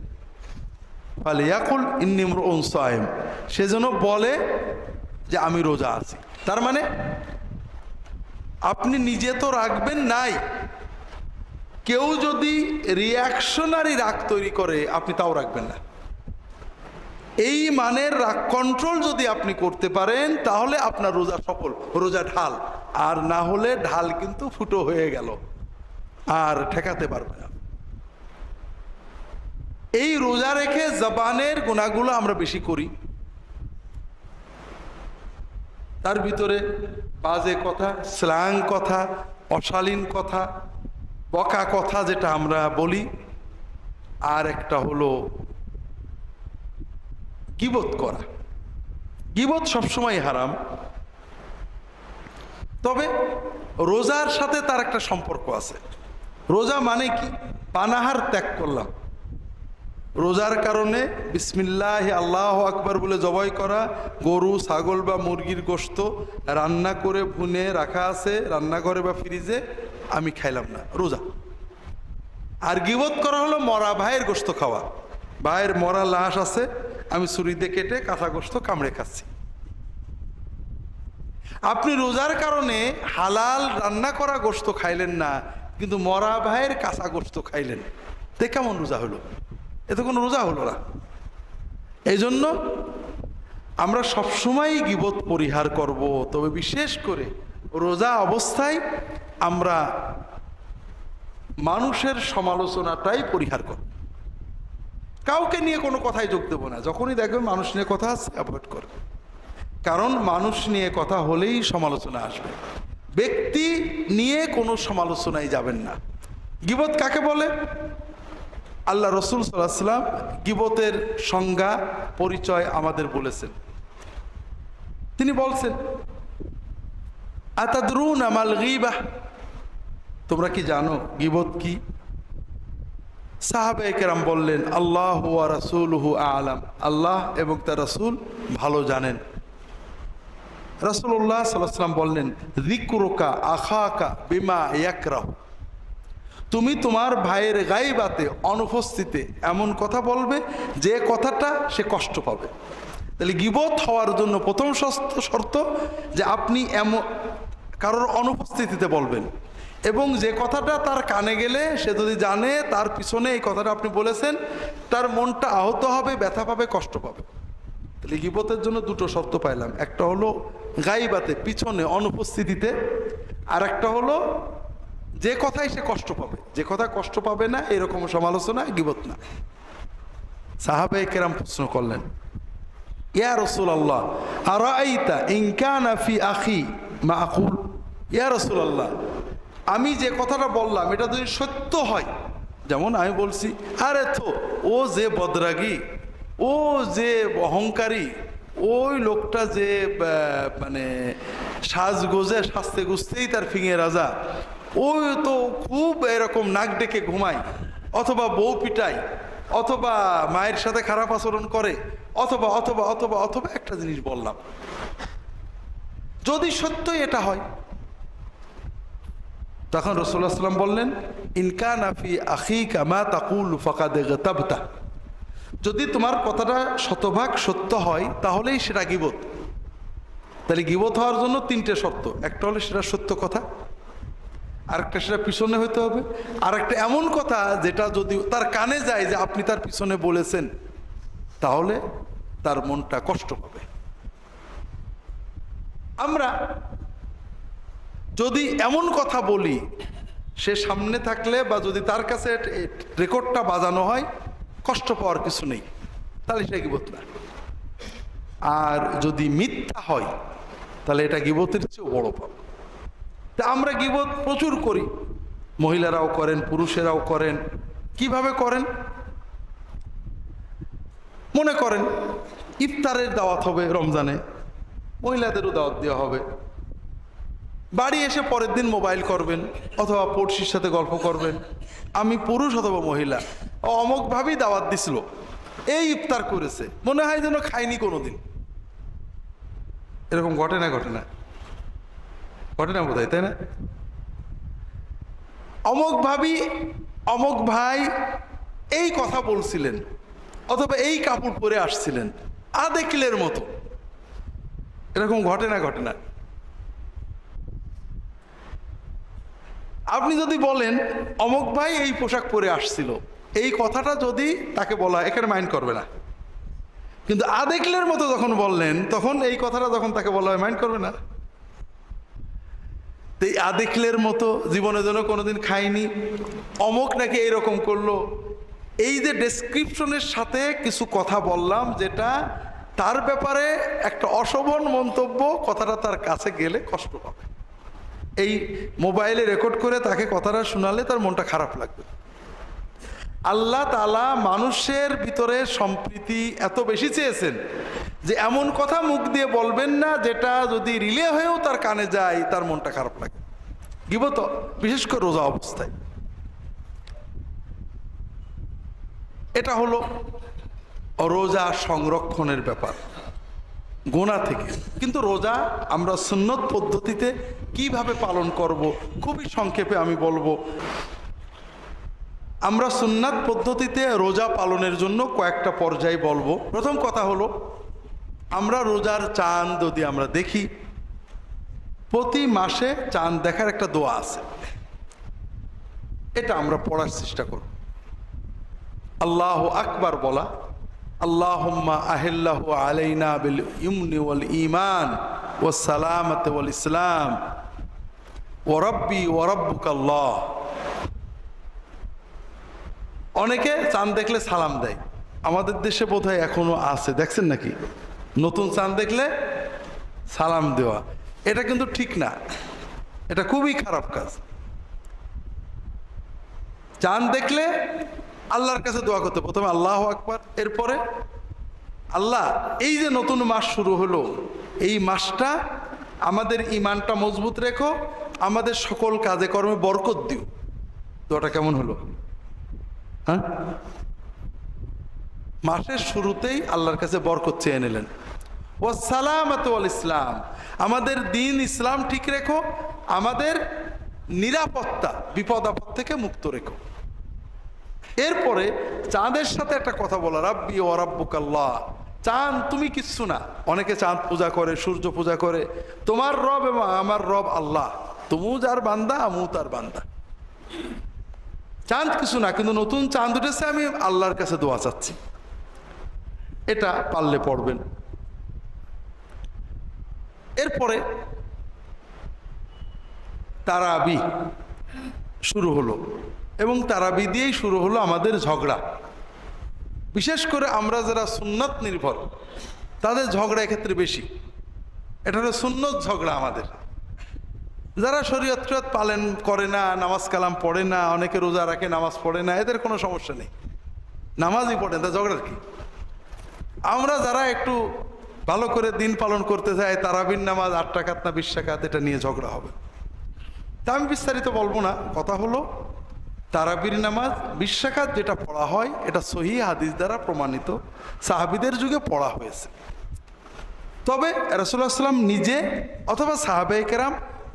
ফালিয়াকুল ইন্নী ইমরুউন সায়েম, সেজন্য বলে যে আমি রোজা আছি। তার মানে আপনি নিজে তো রাখবেন নাই, কেউ যদি রিয়াকশনারি রাগ তৈরি করে আপনি তাও রাখবেন না। এই মানের রাগ কন্ট্রোল যদি আপনি করতে পারেন তাহলে আপনার রোজা সফল, রোজা ঢাল। আর না হলে ঢাল কিন্তু ফুটো হয়ে গেল, আর ঠেকাতে পারবে না। এই রোজা রেখে জবানের গুনাহগুলো আমরা বেশি করি, তার ভিতরে বাজে কথা, স্ল্যাং কথা, অশালীন কথা, বকা কথা যেটা আমরা বলি, আর একটা হলো গীবত করা। গীবত সবসময় হারাম, তবে রোজার সাথে তার একটা সম্পর্ক আছে। রোজা মানে কি? পানাহার ত্যাগ করলাম, রোজার কারণে বিসমিল্লাহ আল্লাহু আকবার বলে জবাই করা গরু, ছাগল বা মুরগির গোশত রান্না করে ভুনে রাখা আছে রান্নাঘরে বা ফ্রিজে, আমি খাইলাম না, রোজা। আর গীবত করা হলো মরা ভাইয়ের গোশত খাওয়া, ভাইয়ের মরা লাশ আছে, আমি ছুরিতে কেটে কাঁচা গোশত কামড়ে খাচ্ছি। আপনি রোজার কারণে হালাল রান্না করা গোশত খাইলেন না, কিন্তু মরা ভাইয়ের কাঁচা গোশত খাইলেন, তে কেমন রোজা হলো? এতে কোনো রোজা হলো না। এই জন্য আমরা সবসময় গীবত পরিহার করব, তবে বিশেষ করে রোজা অবস্থায় আমরা মানুষের সমালোচনাটাই পরিহার করব, কাউকে নিয়ে কোনো কথাই যোগ দেবো না। যখনই দেখবেন মানুষ নিয়ে কথা আছে, অ্যাভয়েড করবে, কারণ মানুষ নিয়ে কথা হলেই সমালোচনা আসবে, ব্যক্তি নিয়ে কোনো সমালোচনায় যাবেন না। গীবত কাকে বলে? আল্লাহ রসুল সাল্লাল্লাহু আলাইহি ওয়াসাল্লাম গীবতের সংজ্ঞা, পরিচয় আমাদের বলেছেন। তিনি বলছেন, আতাদরুনা মাল গীবাহ, তোমরা কি জানো গীবত কি? সাহাবায়ে কেরাম বললেন, আল্লাহু ওয়া রাসূলুহু আ'লাম, আল্লাহ এবং তার রাসূল ভালো জানেন। রাসূলুল্লাহ সাল্লাল্লাহু আলাইহি ওয়াসাল্লাম বললেন, যিকরুকা আখাকা বিমা ইয়াকরাহ, তুমি তোমার ভাইয়ের গায়বাতে, অনুপস্থিতে এমন কথা বলবে যে কথাটা সে কষ্ট পাবে। তাহলে গীবত হওয়ার জন্য প্রথম শর্ত যে আপনি এমন কারোর অনুপস্থিতিতে বলবেন, এবং যে কথাটা তার কানে গেলে সে যদি জানে তার পিছনে এই কথাটা আপনি বলেছেন, তার মনটা আহত হবে, ব্যথা পাবে, কষ্ট পাবে। তাহলে গীবতের জন্য দুটো শর্ত পাইলাম, একটা হলো গায়বাতে, পিছনে, অনুপস্থিতিতে, আর একটা হলো যে কথাই সে কষ্ট পাবে। যে কথা কষ্ট পাবে না এরকম সমালোচনা গীবত না। সাহাবায়ে কেরাম প্রশ্ন করলেন, ইয়া রাসূলুল্লাহ আরাআইতা ইন কানা ফি আখি মা আকুল, ইয়া রাসূলুল্লাহ আমি যে কথাটা বললাম এটা যদি সত্য হয়, যেমন আমি বলছি আরে তো ও যে বদরাগী, ও যে অহংকারী, ওই লোকটা যে মানে সাজগোজে সাজতে গুজতেই তার ফিঙে রাজা, ওই তো খুব এরকম নাক ডেকে ঘুমায়, অথবা বউ পিটায়, অথবা মায়ের সাথে খারাপ আচরণ করে, অথবা অথবা অথবা অথবা একটা জিনিস বললাম, যদি সত্যই এটা হয়, তখন রাসূলুল্লাহ সাল্লাল্লাহু আলাইহি ওয়াসাল্লাম বললেন ইনকানা ফি আখিকা মা তাকুলু ফাকাদ ইগতাবতা, যদি তোমার কথাটা শতভাগ সত্য হয় তাহলেই সেটা গীবত। তাহলে গীবত হওয়ার জন্য তিনটে শর্ত, একটা হলে সেটা সত্য কথা, আরেকটা সেটা পিছনে হইতে হবে, আর একটা এমন কথা যেটা যদি তার কানে যায় যে আপনি তার পিছনে বলেছেন, তাহলে তার মনটা কষ্ট পাবে। আমরা যদি এমন কথা বলি, সে সামনে থাকলে বা যদি তার কাছে রেকর্ডটা বাজানো হয়, কষ্ট পাওয়ার কিছু নেই, তাহলে সেটা গীবত না। আর যদি মিথ্যা হয় তাহলে এটা গীবতের চেয়েও বড় পাপ। তা আমরা গীবত প্রচুর করি, মহিলারাও করেন, পুরুষেরাও করেন। কিভাবে করেন? মনে করেন ইফতারের দাওয়াত হবে রমজানে, মহিলাদেরও দাওয়াত দেওয়া হবে, বাড়ি এসে পরের দিন মোবাইল করবেন অথবা পড়শির সাথে গল্প করবেন, আমি পুরুষ অথবা মহিলা অমুকভাবেই দাওয়াত দিছিল, এই ইফতার করেছে, মনে হয় যেন খাইনি কোনোদিন। এরকম ঘটে না ঘটে না ঘটে না বোধহয়, তাই না? অমুক ভাবি অমুক ভাই এই কথা বলছিলেন, অথবা এই কাপড় পরে আসছিলেন, আদেকিলের মতো। এরকম ঘটে না ঘটে না? আপনি যদি বলেন অমুক ভাই এই পোশাক পরে আসছিল, এই কথাটা যদি তাকে বলা, এখানে মাইন্ড করবে না, কিন্তু আদেকিলের মতো যখন বললেন, তখন এই কথাটা যখন তাকে বলা হয়, মাইন্ড করবে না। এই আদেকিলের মতো জীবনে যেন কোনোদিন খাইনি, অমুক নাকি এইরকম করলো, এই যে ডেসক্রিপশনের সাথে কিছু কথা বললাম যেটা তার ব্যাপারে একটা অশোভন মন্তব্য, কথাটা তার কাছে গেলে কষ্ট পাবে। এই মোবাইলে রেকর্ড করে তাকে কথাটা শোনালে তার মনটা খারাপ লাগবে। আল্লাহ তাআলা মানুষের ভিতরে সম্প্রীতি এত বেশি চেয়েছেন যে এমন কথা মুখ দিয়ে বলবেন না যেটা যদি রিলে হয়েও তার কানে যায় তার মনটা খারাপ লাগে। গীবত বিশেষ করে রোজা অবস্থায়, এটা হলো রোজা সংরক্ষণের ব্যাপার গোনা থেকে। কিন্তু রোজা আমরা সুন্নত পদ্ধতিতে কিভাবে পালন করব, খুবই সংক্ষেপে আমি বলবো। আমরা সুন্নাত পদ্ধতিতে রোজা পালনের জন্য কয়েকটা পর্যায় বলবো। প্রথম কথা হলো, আমরা রোজার চাঁদ যদি আমরা দেখি, প্রতি মাসে চাঁদ দেখার একটা দোয়া আছে, এটা আমরা পড়ার চেষ্টা করব। আল্লাহু আকবার বলা, আল্লাহুম্মা আহিল্লাহু আলাইনা বিল ইমনি ওয়াল ঈমান ওয়াস সালামাতি ওয়াল ইসলাম ওয়া রাব্বি ওয়া রাব্বুকাল্লাহ। অনেকে চাঁদ দেখলে সালাম দেয়, আমাদের দেশে বোধহয় এখনো আছে, দেখছেন নাকি? নতুন চাঁদ দেখলে সালাম দেওয়া, এটা কিন্তু ঠিক না, এটা খুবই খারাপ কাজ। চাঁদ দেখলে আল্লাহর কাছে দোয়া করতে, প্রথমে আল্লাহু আকবার, এরপরে আল্লাহ এই যে নতুন মাস শুরু হলো, এই মাসটা আমাদের ঈমানটা মজবুত রেখো, আমাদের সকল কাজে কর্মে বরকত দিও। দোয়াটা কেমন হলো? হ্যাঁ, মাসের শুরুতেই আল্লাহর কাছে বরকত চেয়ে নিলেন। ওয়াস সালামাতু ওয়াল ইসলাম, আমাদের দিন ইসলাম ঠিক রেখো, আমাদের নিরাপত্তা বিপদ আপদ থেকে মুক্ত রেখো। এরপরে চাঁদের সাথে একটা কথা বলা, রাব্বি ওয়া রাব্বুকাল্লাহ, চাঁদ তুমি কিচ্ছু না। অনেকে চাঁদ পূজা করে, সূর্য পূজা করে, তোমার রব এবং আমার রব আল্লাহ, তুমিও যার বান্দা আমিও তার বান্দা। চাঁদ কিছু না, কিন্তু নতুন চাঁদ উঠেছে, আমি আল্লাহর কাছে দোয়া চাচ্ছি। এটা পারলে পড়বেন। এরপরে তারাবি শুরু হলো, এবং তারাবি দিয়েই শুরু হলো আমাদের ঝগড়া। বিশেষ করে আমরা যারা সুন্নত নির্ভর, তাদের ঝগড়া এক্ষেত্রে বেশি। এটা হলো সুন্নত ঝগড়া আমাদের। যারা শরীয়ত টরিয়ত পালন করে না, নামাজ কালাম পড়ে না, অনেকে রোজা রাখে নামাজ পড়ে না, এদের কোনো সমস্যা নেই, নামাজই পড়ে না, ঝগড়ার কি? আমরা যারা একটু ভালো করে দিন পালন করতে চাই, তারাবির নামাজ 8 রাকাত না 20 রাকাত, এটা নিয়ে ঝগড়া হবে। তা আমি বিস্তারিত বলবো না। কথা হলো তারাবির নামাজ 20 রাকাত যেটা পড়া হয় এটা সহিহ হাদিস দ্বারা প্রমাণিত, সাহাবীদের যুগে পড়া হয়েছে। তবে রাসূলুল্লাহ সাল্লাম নিজে অথবা সাহাবায়ে কেরাম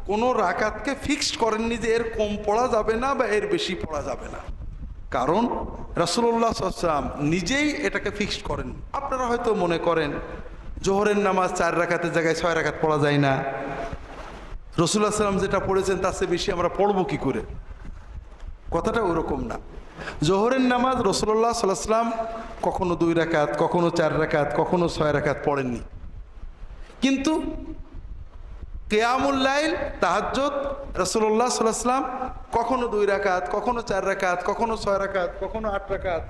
কোনো রাকাতকে ফিক্সড করেননি যে এর কম পড়া যাবে না বা এর বেশি পড়া যাবে না, কারণ রাসূলুল্লাহ সাল্লাল্লাহু আলাইহি ওয়াসাল্লাম নিজেই এটাকে ফিক্সড করেন। আপনারা হয়তো মনে করেন জোহরের নামাজ 4 রাকাতের জায়গায় 6 রাকাত পড়া যায় না, রাসূলুল্লাহ সাল্লাল্লাহু আলাইহি ওয়াসাল্লাম যেটা পড়েছেন তার চেয়ে বেশি আমরা পড়বো কি করে? কথাটা ওরকম না। জোহরের নামাজ রাসূলুল্লাহ সাল্লাল্লাহু আলাইহি ওয়াসাল্লাম কখনো 2 রাকাত, কখনো 4 রাকাত, কখনো 6 রাকাত পড়েননি। কিন্তু কিয়ামুল লাইল, তাহাজ্জুদ রাসূলুল্লাহ সাল্লাল্লাহু আলাইহি ওয়াসাল্লাম কখনো 2 রাকাত, কখনো 4 রাকাত, কখনো 6 রাকাত, কখনো 8 রাকাত,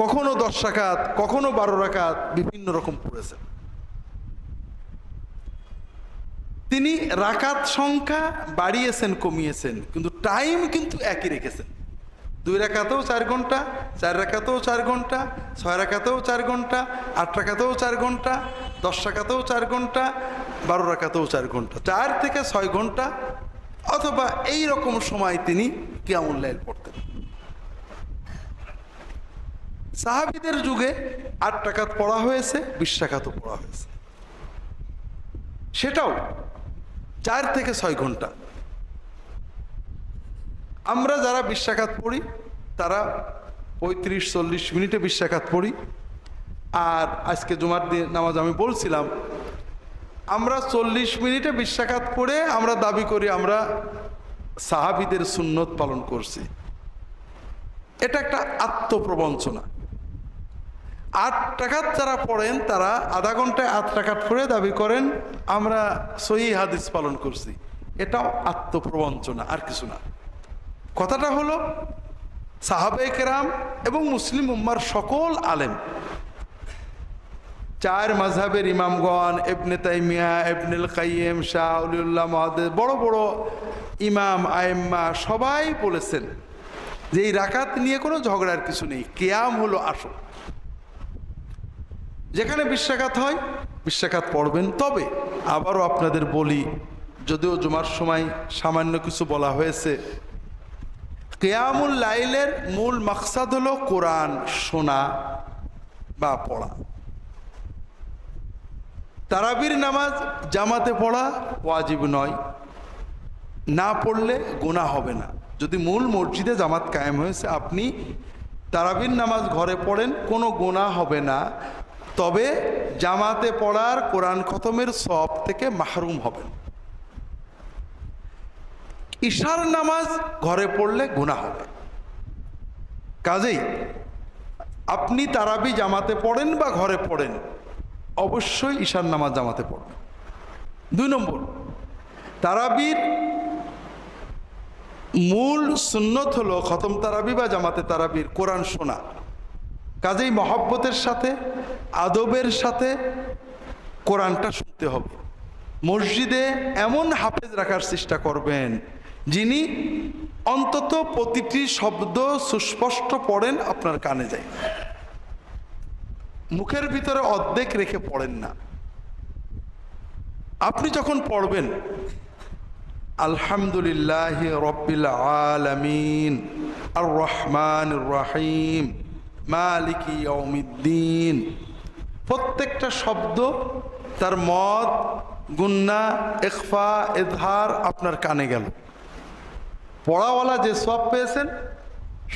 কখনো 10 রাকাত, কখনো 12 রাকাত, বিভিন্ন রকম পড়েছেন। তিনি রাকাত সংখ্যা বাড়িয়েছেন, কমিয়েছেন, কিন্তু টাইম কিন্তু একই রেখেছেন। 2 রাকাতেও 4 ঘন্টা, 4 রাকাতেও 4 ঘন্টা, 6 রাকাতেও 4 ঘন্টা, 8 রাকাতেও 4 ঘন্টা, 10 রাকাতেও 4 ঘন্টা, 12 রাকাতেও 4 ঘন্টা, 4 থেকে 6 ঘন্টা অথবা এই রকম সময় তিনি কিয়ামুল লাইল পড়তেন। সাহাবীদের যুগে 8 রাকাত পড়া হয়েছে, 20 রাকাতও পড়া হয়েছে, সেটাও 4 থেকে 6 ঘন্টা। আমরা যারা 20 রাকাত পড়ি তারা 35-40 মিনিটে 20 রাকাত পড়ি। আর আজকে জুমার দিন নামাজ আমি বলছিলাম আমরা 40 মিনিটে 20 রাকাত পড়ে আমরা দাবি করি আমরা সাহাবীদের সুন্নত পালন করছি। এটা একটা আত্মপ্রবঞ্চনা। 8 রাকাত যারা পড়েন তারা আধা ঘন্টায় 8 রাকাত পড়ে দাবি করেন আমরা সহিহ হাদিস পালন করছি। এটাও আত্মপ্রবঞ্চনা, আর কিছু না। কথাটা হলো সাহাবায়ে কেরাম এবং মুসলিম উম্মার সকল আলেম, 4 মাযহাবের ইমামগণ, ইবনে তাইমিয়া, ইবনুল কাইয়িম, শাহ ওলিউল্লাহ মুহাদ্দিস, বড় বড় ইমাম আইম্মা সবাই বলেছেন যে এই রাকাত নিয়ে কোনো ঝগড়ার কিছু নেই, কিয়াম হলো আসল। যেখানে 20 রাকাত হয় 20 রাকাত পড়বেন। তবে আবারও আপনাদের বলি, যদিও জুমার সময় সামান্য কিছু বলা হয়েছে, কিয়ামুল লাইলের মূল মাকসাদ হলো কোরআন শোনা বা পড়া। তারাবির নামাজ জামাতে পড়া ওয়াজিব নয়, না পড়লে গুনাহ হবে না। যদি মূল মসজিদে জামাত কায়েম হয়েছে, আপনি তারাবির নামাজ ঘরে পড়েন, কোনো গুনাহ হবে না। তবে জামাতে পড়ার কোরআন খতমের সওয়াব থেকে মাহরুম হবেন। ইশার নামাজ ঘরে পড়লে গুনাহ হবে। কাজেই আপনি তারাবি জামাতে পড়েন বা ঘরে পড়েন, অবশ্যই ইশার নামাজ জামাতে পড়বেন। 2 নম্বর, তারাবির মূল সুন্নত হলো খতম তারাবি বা জামাতে তারাবির কোরআন শোনা। কাজেই মহব্বতের সাথে, আদবের সাথে কোরআনটা শুনতে হবে। মসজিদে এমন হাফেজ রাখার চেষ্টা করবেন যিনি অন্তত প্রতিটি শব্দ সুস্পষ্ট পড়েন, আপনার কানে যায়, মুখের ভিতরে অর্ধেক রেখে পড়েন না। আপনি যখন পড়বেন আলহামদুলিল্লাহি রাব্বিল আলামিন আর রহমানির রহিম মালিকি ইয়াউমিদ্দিন, প্রত্যেকটা শব্দ তার মদ, গুন্না, ইখফা, ইজহার আপনার কানে গেল। পড়াওয়ালা যে সওয়াব পেয়েছেন,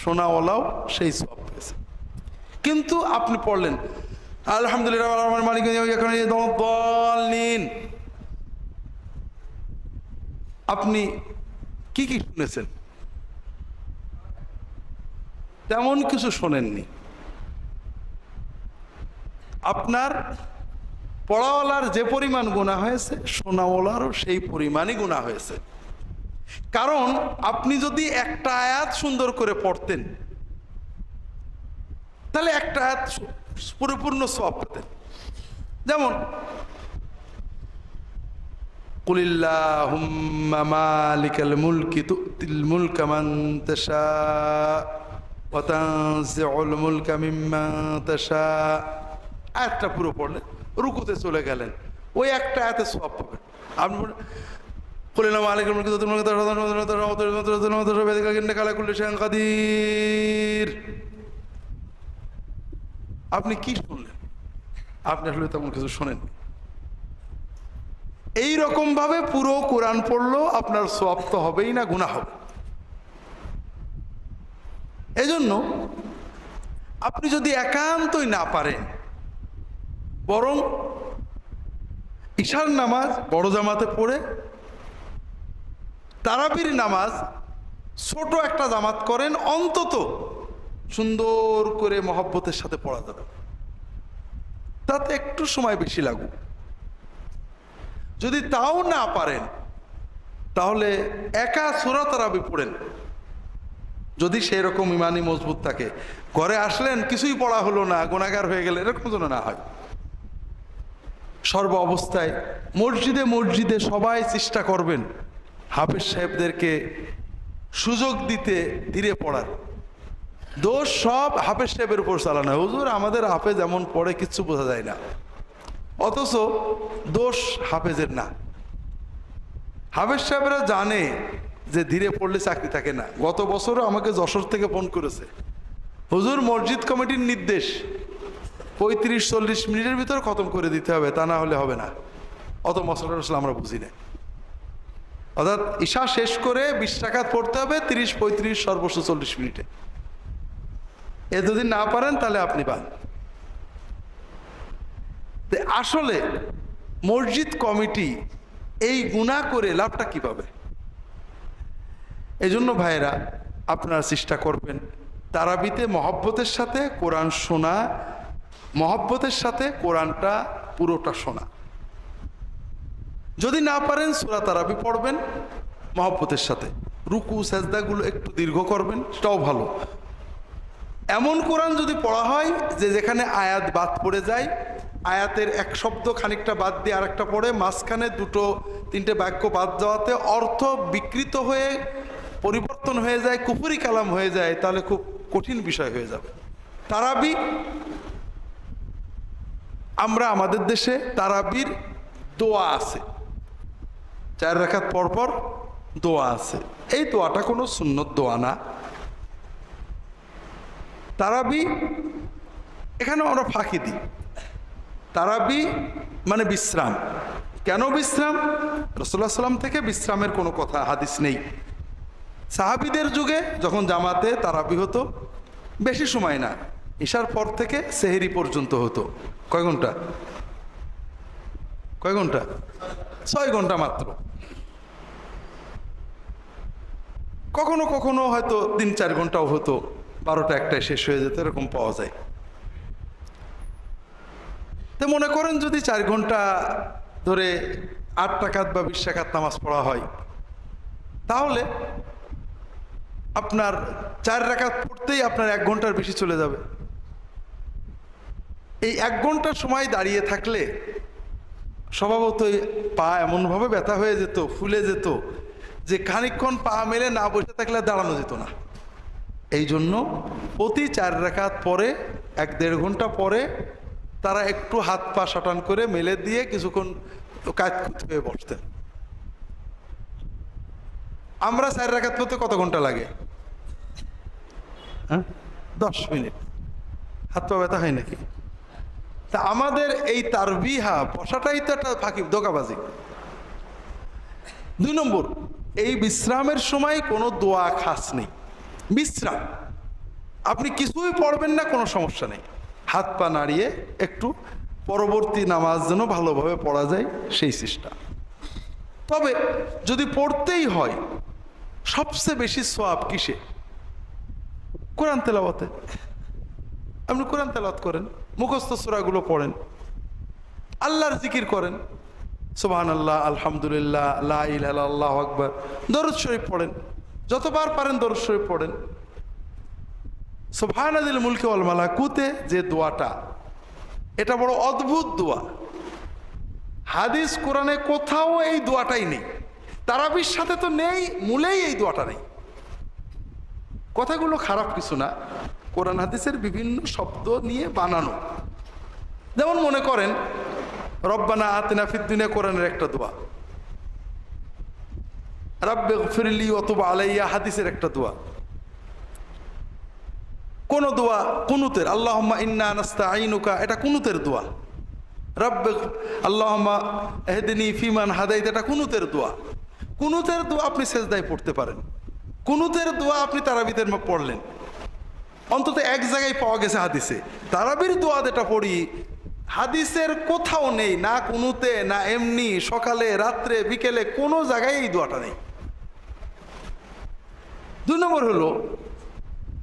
শোনাওয়ালাও সেই সওয়াব পেয়েছেন। কিন্তু আপনি পড়লেন আলহামদুলিল্লাহ মালিক ইয়াউমিদ্দিন, আপনি কি কি শুনেছেন? তেমন কিছু শোনেননি। আপনার পড়াওয়ালার যে পরিমাণ গুনাহ হয়েছে, শোনাওয়ালারও সেই পরিমাণই গুনাহ হয়েছে। কারণ আপনি যদি একটা আয়াত সুন্দর করে পড়তেন, তাহলে একটা আয়াত পরিপূর্ণ সওয়াব পেতেন। যেমন কুলিল্লাহুম্মা মালিকাল মুলকি তুতিল মুলকা মান তাশা ওয়া তানজিউল মুলকা মিম্মান তাশা। আয়াতটা পুরো পড়লেন, রুকুতে চলে গেলেন, ওই একটা আয়াতে সওয়াব পাবেন। আপনি কুলিল্লাহু মালিকাল মুলকি তুতিল মুলকা ইন্নাকা আলা কুল্লি শাইইন কাদির। আপনি কি শুনলেন? আপনি আসলে তেমন কিছু শোনেন। এইরকম ভাবে পুরো কোরআন পড়লো আপনার সওয়াব তো হবেই না, গুনাহ হবে। এজন্য আপনি যদি একান্তই না পারেন, বরং ইশার নামাজ বড় জামাতে পড়ে তারাবির নামাজ ছোট একটা জামাত করেন, অন্তত সুন্দর করে মহব্বতের সাথে পড়া যাবে, তাতে একটু সময় বেশি লাগুক। যদি তাও না পারেন তাহলে একা সূরা তারাবি পড়েন, যদি সেই রকম ইমানি মজবুত থাকে। ঘরে আসলেন, কিছুই পড়া হলো না, গুনাহগার হয়ে গেলে, এরকম যেন না হয়। সর্ব অবস্থায় মসজিদে মসজিদে সবাই চেষ্টা করবেন হাফেজ সাহেবদেরকে সুযোগ দিতে ধীরে পড়ার। দোষ সব হাফেজ সাহেবের উপর চালানো। হুজুর আমাদের হাফেজ এমন পড়ে কিচ্ছু বোঝা যায় না, অথচ দোষ হাফেজের না। হাফেজ সাহেবরা জানে যে ধীরে পড়লে চাকরি থাকে না। গত বছরও আমাকে যশোর থেকে ফোন করেছে, হুজুর মসজিদ কমিটির নির্দেশ 35-40 মিনিটের ভিতর খতম করে দিতে হবে, তা না হলে হবে না। অত মশলা আসলে আমরা বুঝি না। অর্থাৎ ঈশা শেষ করে 20 রাকাত পড়তে হবে 30-35 সর্বোচ্চ 40 মিনিটে। এ যদি না পারেন তাহলে আপনি পান। আসলে মসজিদ কমিটি এই গুনাহ করে লাভটা কি পাবে? এই জন্য ভাইয়েরা আপনারা চেষ্টা করবেন তারাবিতে মহব্বতের সাথে কোরআন শোনা, মহব্বতের সাথে কোরআনটা পুরোটা শোনা। যদি না পারেন সূরা তারাবি পড়বেন মহব্বতের সাথে, রুকু সাজদাগুলো একটু দীর্ঘ করবেন, সেটাও ভালো। এমন কোরআন যদি পড়া হয় যে যেখানে আয়াত বাদ পড়ে যায়, আয়াতের এক শব্দ খানিকটা বাদ দিয়ে আরেকটা পড়ে, মাঝখানে 2-3টে বাক্য বাদ যাওয়াতে অর্থ বিকৃত হয়ে পরিবর্তন হয়ে যায়, কুফরি কালাম হয়ে যায়, তাহলে খুব কঠিন বিষয় হয়ে যাবে। তারাবি, আমরা আমাদের দেশে তারাবির দোয়া আছে, 4 রাকাত পরপর দোয়া আছে। এই দোয়াটা কোনো সুন্নত দোয়া না। তারাবি এখানে আমরা ফাঁকি দিই। তারাবি মানে বিশ্রাম। কেন বিশ্রাম? রাসূলুল্লাহ সাল্লাল্লাহু আলাইহি ওয়াসাল্লাম থেকে বিশ্রামের কোনো কথা হাদিস নেই। সাহাবীদের যুগে যখন জামাতে তারাবি হতো, বেশি সময় না, ঈশার পর থেকে সেহরি পর্যন্ত হতো। কয় ঘন্টা? 6 ঘন্টা মাত্র। কখনো কখনো হয়তো 3-4 ঘন্টাও হতো, 12টা-1টায় শেষ হয়ে যেত, এরকম পাওয়া যায়। তো মনে করেন যদি 4 ঘন্টা ধরে 8 রাকাত বা 20 রাকাত নামাজ পড়া হয়, তাহলে আপনার 4 রাকাত পড়তেই আপনার 1 ঘন্টার বেশি চলে যাবে। এই 1 ঘন্টার সময় দাঁড়িয়ে থাকলে স্বভাবতই পা এমনভাবে ব্যথা হয়ে যেত, ফুলে যেত, যে খানিকক্ষণ পা মেলে না বসে থাকলে দাঁড়ানো যেত না। এই জন্য প্রতি 4 রাকাত পরে 1-1.5 ঘন্টা পরে তারা একটু হাত পা সাটান করে মেলে দিয়ে কিছুক্ষণ কায়কুত হয়ে বসতেন। আমরা 4 রাকাত পড়তে কত ঘন্টা লাগে? 10 মিনিট। হাত পা ব্যথা হয় নাকি? তা আমাদের এই তারবিহা বসাটাই তো একটা ফাঁকি, ধোঁকাবাজি। 2 নম্বর, এই বিশ্রামের সময় কোনো দোয়া খাস নেই। বিশ্রাম, আপনি কিছুই পড়বেন না, কোনো সমস্যা নেই, হাত পা নাড়িয়ে একটু পরবর্তী নামাজ যেন ভালোভাবে পড়া যায় সেই চেষ্টা। তবে যদি পড়তেই হয়, সবচেয়ে বেশি সওয়াব কিসে? কোরআন তেলাওয়াতে। আপনি কোরআন তেলাওয়াত করেন, মুখস্থ সূরাগুলো পড়েন, আল্লাহর জিকির করেন, সুবহানাল্লাহ, আলহামদুলিল্লাহ, লা ইলাহা ইল্লাল্লাহ, আল্লাহু আকবার, দরুদ শরীফ পড়েন, যতবার পারেন দরুদ শরীফ পড়েন। সুবহানাল মুলকি ওয়াল মালাকুতে যে দোয়াটা, এটা বড় অদ্ভুত দোয়া। হাদিস কোরআনে কোথাও এই দোয়াটাই নেই, তারাবির সাথে তো নেই, মূলেই এই দোয়াটা নেই। কথাগুলো খারাপ কিছু না, কোরআন হাদিসের বিভিন্ন শব্দ নিয়ে বানানো। যেমন মনে করেন রব্বানা আতিনা ফিদ দুনিয়া কোরআনের একটা দোয়া, রাব্বে গফিরলি ওয়া তুব আলাইয়া হাদিসের একটা দোয়া। কোন দোয়া কুনুতের, আল্লাহুম্মা ইন্না নাস্তাঈনুকা এটা কুনুতের দোয়া। রাব্বে আল্লাহুম্মা ইহদিনি ফিমান হাদাইত এটা কুনুতের দোয়া। কুনুতের দোয়া আপনি সেজদায় পড়তে পারেন, কুনুতের দোয়া আপনি তারাবিতে পড়লেন, অন্তত এক জায়গায় পাওয়া গেছে হাদিসে। তারাবির দোয়া যেটা পড়ি হাদিসের কোথাও নেই, না কুনুতে না এমনি সকালে রাত্রে বিকেলে কোনো জায়গায় এই দোয়াটা নেই। 2 নম্বর হলো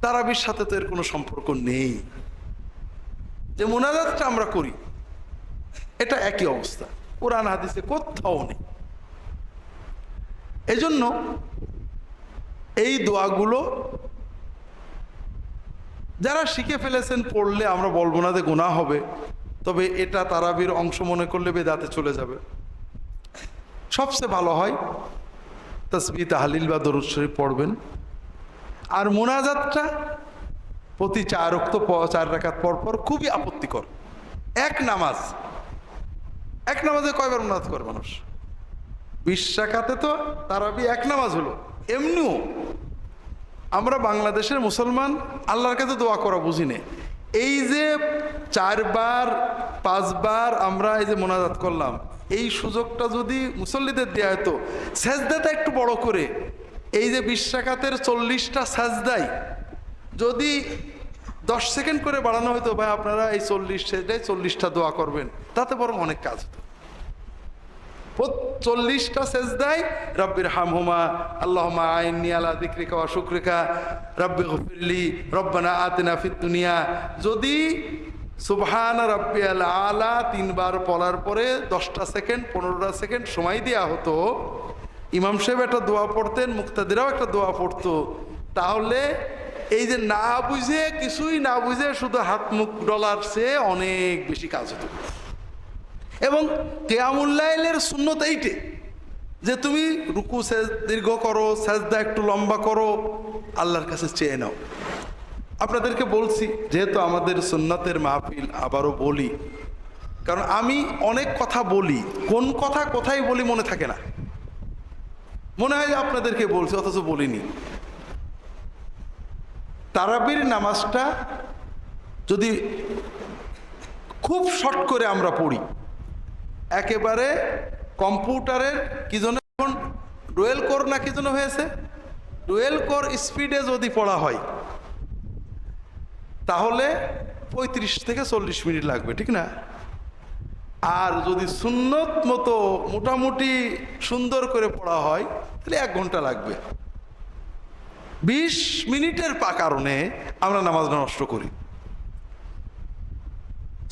তারাবির সাথে তো এর কোনো সম্পর্ক নেই। যে মুনাজাতটা আমরা করি এটা একই অবস্থা, কোরআন হাদিসে কোথাও নেই। এজন্য এই দোয়াগুলো যারা শিখে ফেলেছেন পড়লে আমরা বলবো না যে গুনাহ হবে, তবে এটা তারাবির অংশ মনে করলে বেদাতে চলে যাবে। সবচেয়ে ভালো হয় তাসবিহ তাহলিল বা দরুদ শরীফ পড়বেন। আর মুনাজাতটা প্রতি 4 রাকাত পর পর খুবই আপত্তিকর। এক নামাজে কয়বার মুনাজাত করে মানুষ? 20 রাকাতে তো তারাবি এক নামাজ হলো। এমনিও আমরা বাংলাদেশের মুসলমান আল্লাহর কাছে দোয়া করা বুঝি না। এই যে 4 বার 5 বার আমরা এই যে মুনাজাত করলাম, এই সুযোগটা যদি মুসল্লিদের দেয়া হতো সেজদাটা একটু বড় করে, এই যে 20 রাকাতের 40টা সেজদাই যদি 10 সেকেন্ড করে বাড়ানো হতো, ভাই আপনারা এই 40 সেজদায় 40টা দোয়া করবেন, তাতে বরং অনেক কাজ হতো। 40টা সেজদায় রব্বির হামহুমা আল্লাহুম্মা আইন্নি আলা যিকরিকা ওয়া শুকরিকা রব্বি গফিরলি রব্বানা আতিনা ফিদ দুনিয়া, যদি সুবহান রাব্বিয়াল আলা 3 বার পড়ার পরে 10টা সেকেন্ড 15টা সেকেন্ড সময় দেওয়া হতো, ইমাম সাহেব একটা দোয়া পড়তেন, মুক্তাদিরাও একটা দোয়া পড়তো, তাহলে এই যে না বুঝে কিছুই না বুঝে শুধু হাত মুখ ডলার চেয়ে অনেক বেশি কাজ হতো। এবং কিয়ামুল লাইলের সুন্নত এইটে যে তুমি রুকু দীর্ঘ করো, সাজদা একটু লম্বা করো, আল্লাহর কাছে চেয়ে নাও। আপনাদেরকে বলছি যেহেতু আমাদের সুন্নতের মাহফিল, আবারও বলি, কারণ আমি অনেক কথা বলি, কোন কথা কোথায় বলি মনে থাকে না, মনে হয় যে আপনাদেরকে বলছি অথচ বলিনি। তারাবির নামাজটা যদি খুব শর্ট করে আমরা পড়ি, একেবারে কম্পিউটারের কি জন্য এখন ডুয়েল কোর না কি জন্য হয়েছে, ডুয়েল কোর স্পিডে যদি পড়া হয় তাহলে 35 থেকে 40 মিনিট লাগবে, ঠিক না? আর যদি সুন্নত মতো মোটামুটি সুন্দর করে পড়া হয় তাহলে 1 ঘন্টা লাগবে। 20 মিনিটের কারণে আমরা নামাজটা নষ্ট করি।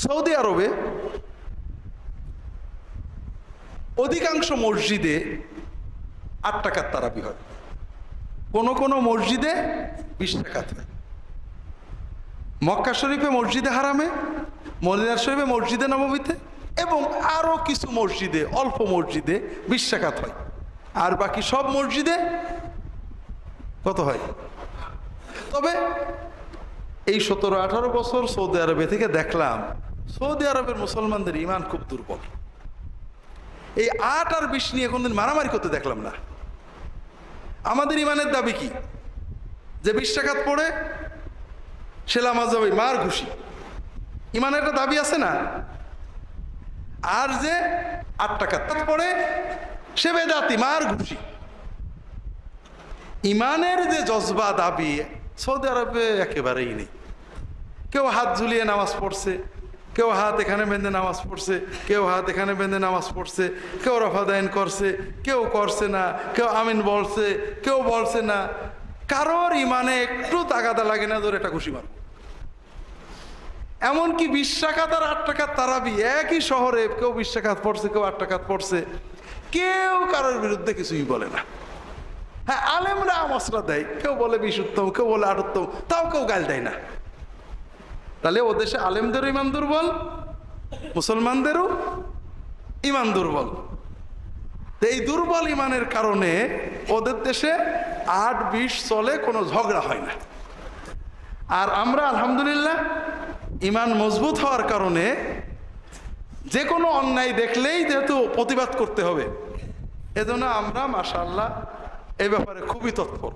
সৌদি আরবে অধিকাংশ মসজিদে 8 টাকার তারাবি হয়, কোন মসজিদে 20 টাকাত হয়। মক্কা শরীফে মসজিদে হারামে, মদিনা শরীফে মসজিদে নববীতে এবং আরো কিছু মসজিদে, অল্প মসজিদে 20 টাকাত হয়। আর বাকি সব মসজিদে কত হয়? তবে এই 17-18 বছর সৌদি আরবে থেকে দেখলাম সৌদি আরবের মুসলমানদের ইমান খুব দুর্বল। এই 8 আর 20 নিয়ে কোনদিন মারামারি করতে দেখলাম না। আমাদের ইমানের দাবি কি? যে 20 টাকাত পড়ে সে নামাজ যাবে, মার ঘুষি, ইমানের একটা দাবি আছে না? আর যে 8 টাকাত পড়ে সে বেদাতি, মার ঘুষি। ইমানের যে জজবা দাবি সৌদি আরবে একেবারেই নেই। কেউ হাত ঝুলিয়ে নামাজ পড়ছে, কেউ হাত এখানে বেঁধে নামাজ পড়ছে, কেউ হাত এখানে বেঁধে নামাজ পড়ছে, কেউ রফাদাইন করছে, কেউ করছে না, কেউ আমিন বলছে, কেউ বলছে না। কারোর ইমানে একটু তাগাদা লাগে না ধরে এটা ঘুষি মার। এমনকি 20 টাকাত আর 8 টাকার তারাবি একই শহরে কেউ 20 টাকাত পড়ছে, কেউ 8 টাকাত পড়ছে, কেউ কারোর বিরুদ্ধে কিছুই বলে না। হ্যাঁ, আলেমরা মশলা দেয়, কেউ বলে 20 উত্তম, কেউ বলে 8 উত্তম, তাও কেউ গাল দেয় না। তাহলে ও দেশে আলেমদেরও ইমান দুর্বল, মুসলমানদেরও ইমান দুর্বল। এই দুর্বল ইমানের কারণে ওদের দেশে 8-20 চলে, কোনো ঝগড়া হয় না। আর আমরা আলহামদুলিল্লাহ ইমান মজবুত হওয়ার কারণে যে কোনো অন্যায় দেখলেই যেহেতু প্রতিবাদ করতে হবে, এজন্য আমরা মাশাআল্লাহ এই ব্যাপারে খুবই তৎপর।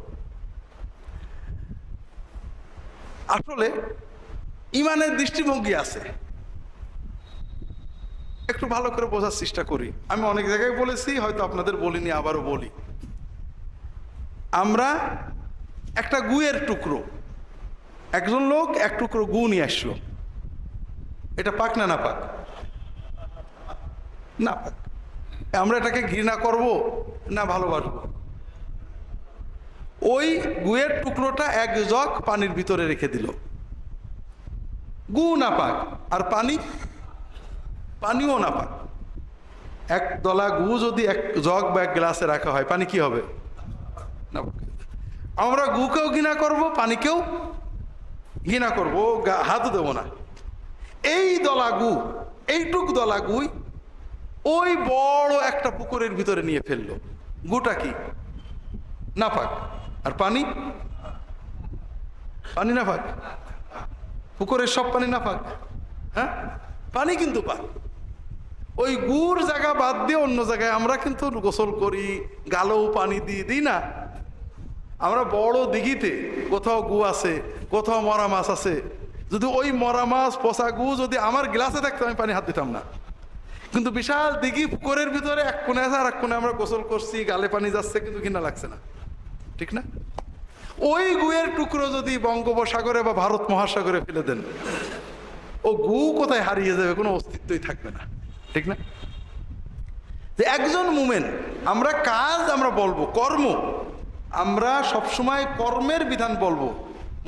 আসলে ইমানের দৃষ্টিভঙ্গি আছে, একটু ভালো করে বোঝার চেষ্টা করি। আমি অনেক জায়গায় বলেছি, হয়তো আপনাদের বলিনি, আবারও বলি। আমরা একটা গুয়ের টুকরো, একজন লোক এক টুকরো গু নিয়ে আসলো, এটা পাক না না পাক? না পাক। আমরা এটাকে ঘৃণা করব না ভালোবাসবো? ওই গুয়ের টুকরোটা 1 জগ পানির ভিতরে রেখে দিল, গু না পাক, আর পানিও না পাক। 1 দলা গু যদি 1 জগ বা 1 গ্লাসে রাখা হয়, পানি কি হবে? না। আমরা গুকেও ঘৃণা করব, পানিকেও ঘৃণা করবো, হাতও দেবো না। এই দলা গু, এইটুক দলা গুই ওই বড় একটা পুকুরের ভিতরে নিয়ে ফেললো। গুটা কি? না পাক। আর পানি না পাক? পুকুরের সব পানি না পাক? হ্যাঁ, পানি কিন্তু পাক। ওই গুড় জায়গা বাদ দিয়ে অন্য জায়গায় আমরা কিন্তু গোসল করি, গালেও পানি দিই না? আমরা বড় দিঘিতে কোথাও গু আছে, কোথাও মরা মাছ আছে, যদি ওই মরা মাছ পচা গু যদি আমার গ্লাসে থাকতো, আমি পানি হাত দিতাম না। কিন্তু বিশাল দিঘি পুকুরের ভিতরে এক কোণে আছে, আর এক কোণে আমরা গোসল করছি, গালে পানি যাচ্ছে, কিন্তু ঘৃণা লাগছে না, ঠিক না? ওই গুয়ের টুকরো যদি বঙ্গোপসাগরে বা ভারত মহাসাগরে ফেলে দেন, ও গু কোথায় হারিয়ে যাবে, কোনো অস্তিত্বই থাকবে না, ঠিক না? যে একজন মুমিন, আমরা কাজ আমরা বলবো, কর্ম আমরা সবসময় কর্মের বিধান বলবো।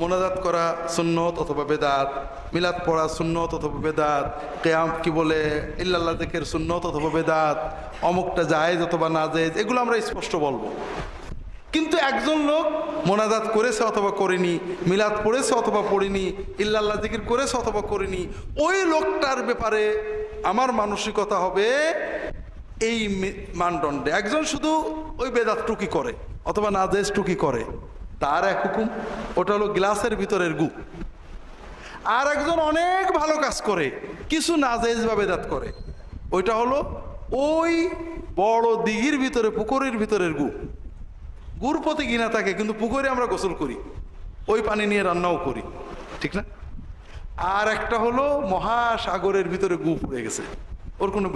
মোনাজাত করা সুন্নত অথবা বেদাত, মিলাদ পড়া সুন্নত অথবা বেদাত, কিয়াম কি বলে ইল্লাল্লাহ যিকির সুন্নত অথবা বেদাত, অমুকটা জায়েজ অথবা না জায়েজ, এগুলো আমরা স্পষ্ট বলবো। কিন্তু একজন লোক মোনাজাত করেছে অথবা করেনি, মিলাদ পড়েছে অথবা পড়েনি, ইল্লাল্লাহ যিকির করেছে অথবা করেনি, ওই লোকটার ব্যাপারে আমার মানসিকতা হবে এই মানদণ্ডে। একজন শুধু ওই বেদাত টুকি করে অথবা নাজেজ টুকি করে, তার এক হুকুম, ওটা হলো গ্লাসের ভিতরের গু। আর একজন অনেক ভালো কাজ করে, কিছু নাজেজ বা বেদাত করে, ওইটা হলো ওই বড় দিঘির ভিতরে পুকুরের ভিতরের গু। গুর প্রতি ঘৃণা থাকে, কিন্তু পুকুরে আমরা গোসল করি, ওই পানি নিয়ে রান্নাও করি, ঠিক না? আর একটা হলো মহাসাগরের ভিতরে গু পড়ে গেছে, ওর কোনো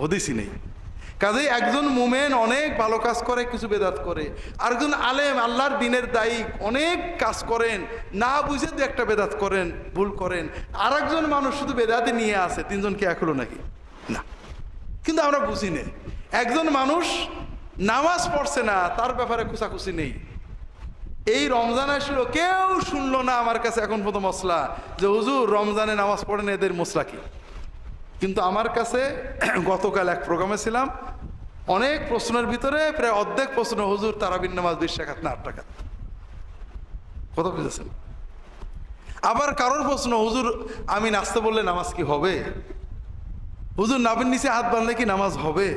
হদিসই নেই। কাজেই একজন মুমেন অনেক ভালো কাজ করে, কিছু বেদাত করে। আরেকজন আলেম, আল্লাহর দ্বীনের দায়ী, অনেক কাজ করেন, না বুঝে দু একটা বেদাত করেন, ভুল করেন। আর একজন মানুষ শুধু বেদাতে নিয়ে আসে, 3 জনকে এক হলো নাকি? না, কিন্তু আমরা বুঝি না। একজন মানুষ নামাজ পড়ছে না, তার ব্যাপারে খুশাখুশি নেই। এই রমজান আসলো, কেউ শুনলো না আমার কাছে এখন পর্যন্ত মশলা যে হুজুর রমজানে নামাজ পড়েন, এদের মশলা কি? কিন্তু আমার কাছে গতকাল এক প্রোগ্রামে ছিলাম, অনেক প্রশ্নের ভিতরে প্রায় অর্ধেক প্রশ্ন, হুজুর তারাবির নামাজ 20 রাকাত না 8 রাকাত। কথা বুঝেছেন? আবার কারোর প্রশ্ন, হুজুর আমি নাচতে বললে নামাজ কি হবে? হুজুর নাবির নিচে হাত বাঁধলে কি নামাজ হবে?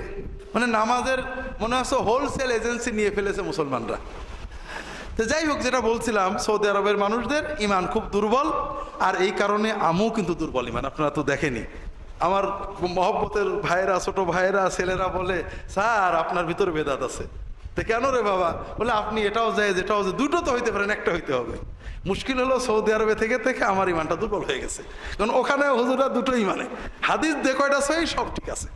মানে নামাজের মনে হচ্ছে হোলসেল এজেন্সি নিয়ে ফেলেছে মুসলমানরা। তো যাই হোক, যেটা বলছিলাম, সৌদি আরবের মানুষদের ইমান খুব দুর্বল, আর এই কারণে আমিও কিন্তু দুর্বল ইমান। আপনারা তো দেখেনি, আমার মহব্বতের ভাইয়েরা, ছোট ভাইয়েরা, ছেলেরা বলে, স্যার আপনার ভিতরে বেদাত আছে। তো কেন রে বাবা? বলে আপনি এটাও যায়, যেটাও যায়, দুটো তো হইতে পারেন, একটা হইতে হবে। মুশকিল হলো সৌদি আরবে থেকে থেকে আমার ইমানটা দুর্বল হয়ে গেছে, কারণ ওখানে হুজুরা দুটোই মানে হাদিস দেখো, এটা সই, সব ঠিক আছে,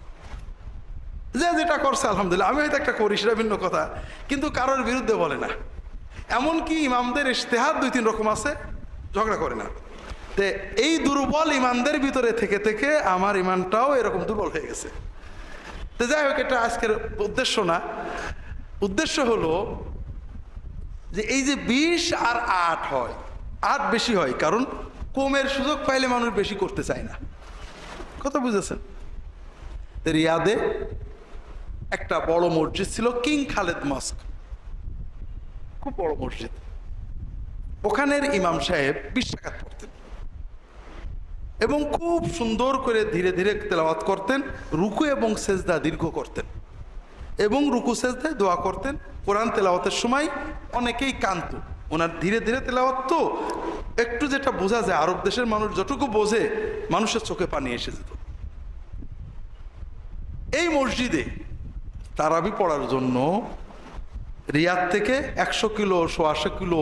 যে যেটা করছে আলহামদুলিল্লাহ। আমি হয়তো একটা করি, সেটা ভিন্ন কথা, কিন্তু কারোর বিরুদ্ধে বলে না। এমনকি ইমামদের ইজতিহাদ 2-3 রকম আছে, ঝগড়া করে না। তে এই দুর্বল ইমানদের ভিতরে থেকে থেকে আমার ইমানটাও এরকম দুর্বল হয়ে গেছে। তো যাই হোক, এটা আজকের উদ্দেশ্য না। উদ্দেশ্য হলো যে এই যে 20 আর 8 হয়, 8 বেশি হয়, কারণ কমের সুযোগ পাইলে মানুষ বেশি করতে চায় না। কথা বুঝেছেন? রিয়াদে একটা বড় মসজিদ ছিল, কিং খালেদ মস্ক, খুব বড় মসজিদ। ওখানের ইমাম সাহেব 20 রাকাত পড়তেন, এবং খুব সুন্দর করে ধীরে ধীরে তেলাওয়াত করতেন, রুকু এবং সেজদা দীর্ঘ করতেন এবং রুকু সেজদায় দোয়া করতেন। কোরআন তেলাওয়াতের সময় অনেকেই কান্ত, ওনার ধীরে ধীরে তেলাওয়াত তো একটু যেটা বোঝা যায়, আরব দেশের মানুষ যতটুকু বোঝে মানুষের চোখে পানি এসে যেত। এই মসজিদে তারাবি পড়ার জন্য রিয়াদ থেকে 100 কিলো 150 কিলো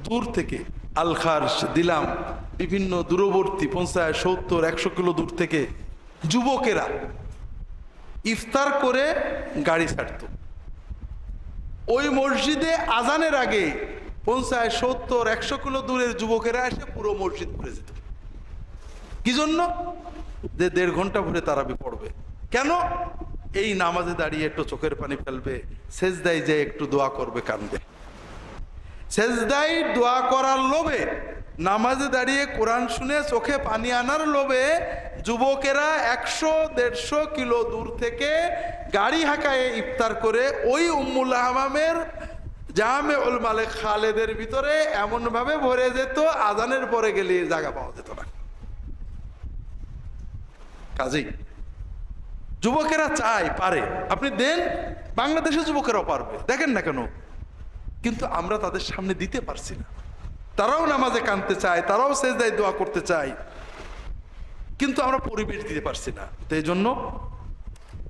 দূর থেকে আলখার্স, দিলাম, বিভিন্ন দূরবর্তী 50, 70, 100 কিলো দূর থেকে যুবকেরা ইফতার করে গাড়ি ছাড়ত। ওই মসজিদে আজানের আগে 50, 70, 100 কিলো দূরের যুবকেরা এসে পুরো মসজিদ ঘুরে যেত। কি জন্য? যে 1.5 ঘন্টা ভরে তারাবি পড়বে। কেন? এই নামাজে দাঁড়িয়ে একটু চোখের পানি ফেলবে, সেজদায় যে একটু দোয়া করবে কান্দে। সেজদায় দোয়া করার লোভে, নামাজে দাঁড়িয়ে কোরআন শুনে চোখে পানি আনার লোভে যুবকেরা 100-150 কিলো দূর থেকে গাড়ি হাঁকায় ইফতার করে ওই উম্মুল হামামের জামেউল মালিক খালেদের ভিতরে এমন ভাবে ভরে যেত, আজানের পরে গেলে জায়গা পাওয়া যেত না। কাজেই যুবকেরা চায়, পারে, আপনি দেন, বাংলাদেশের যুবকেরাও পারবে, দেখেন না কেন? কিন্তু আমরা তাদের সামনে দিতে পারছি না। তারাও নামাজে কাঁদতে চায়, তারাও সেজদায় দোয়া করতে চায়, কিন্তু আমরা পরিবেশ দিতে পারছি না। তো এই জন্য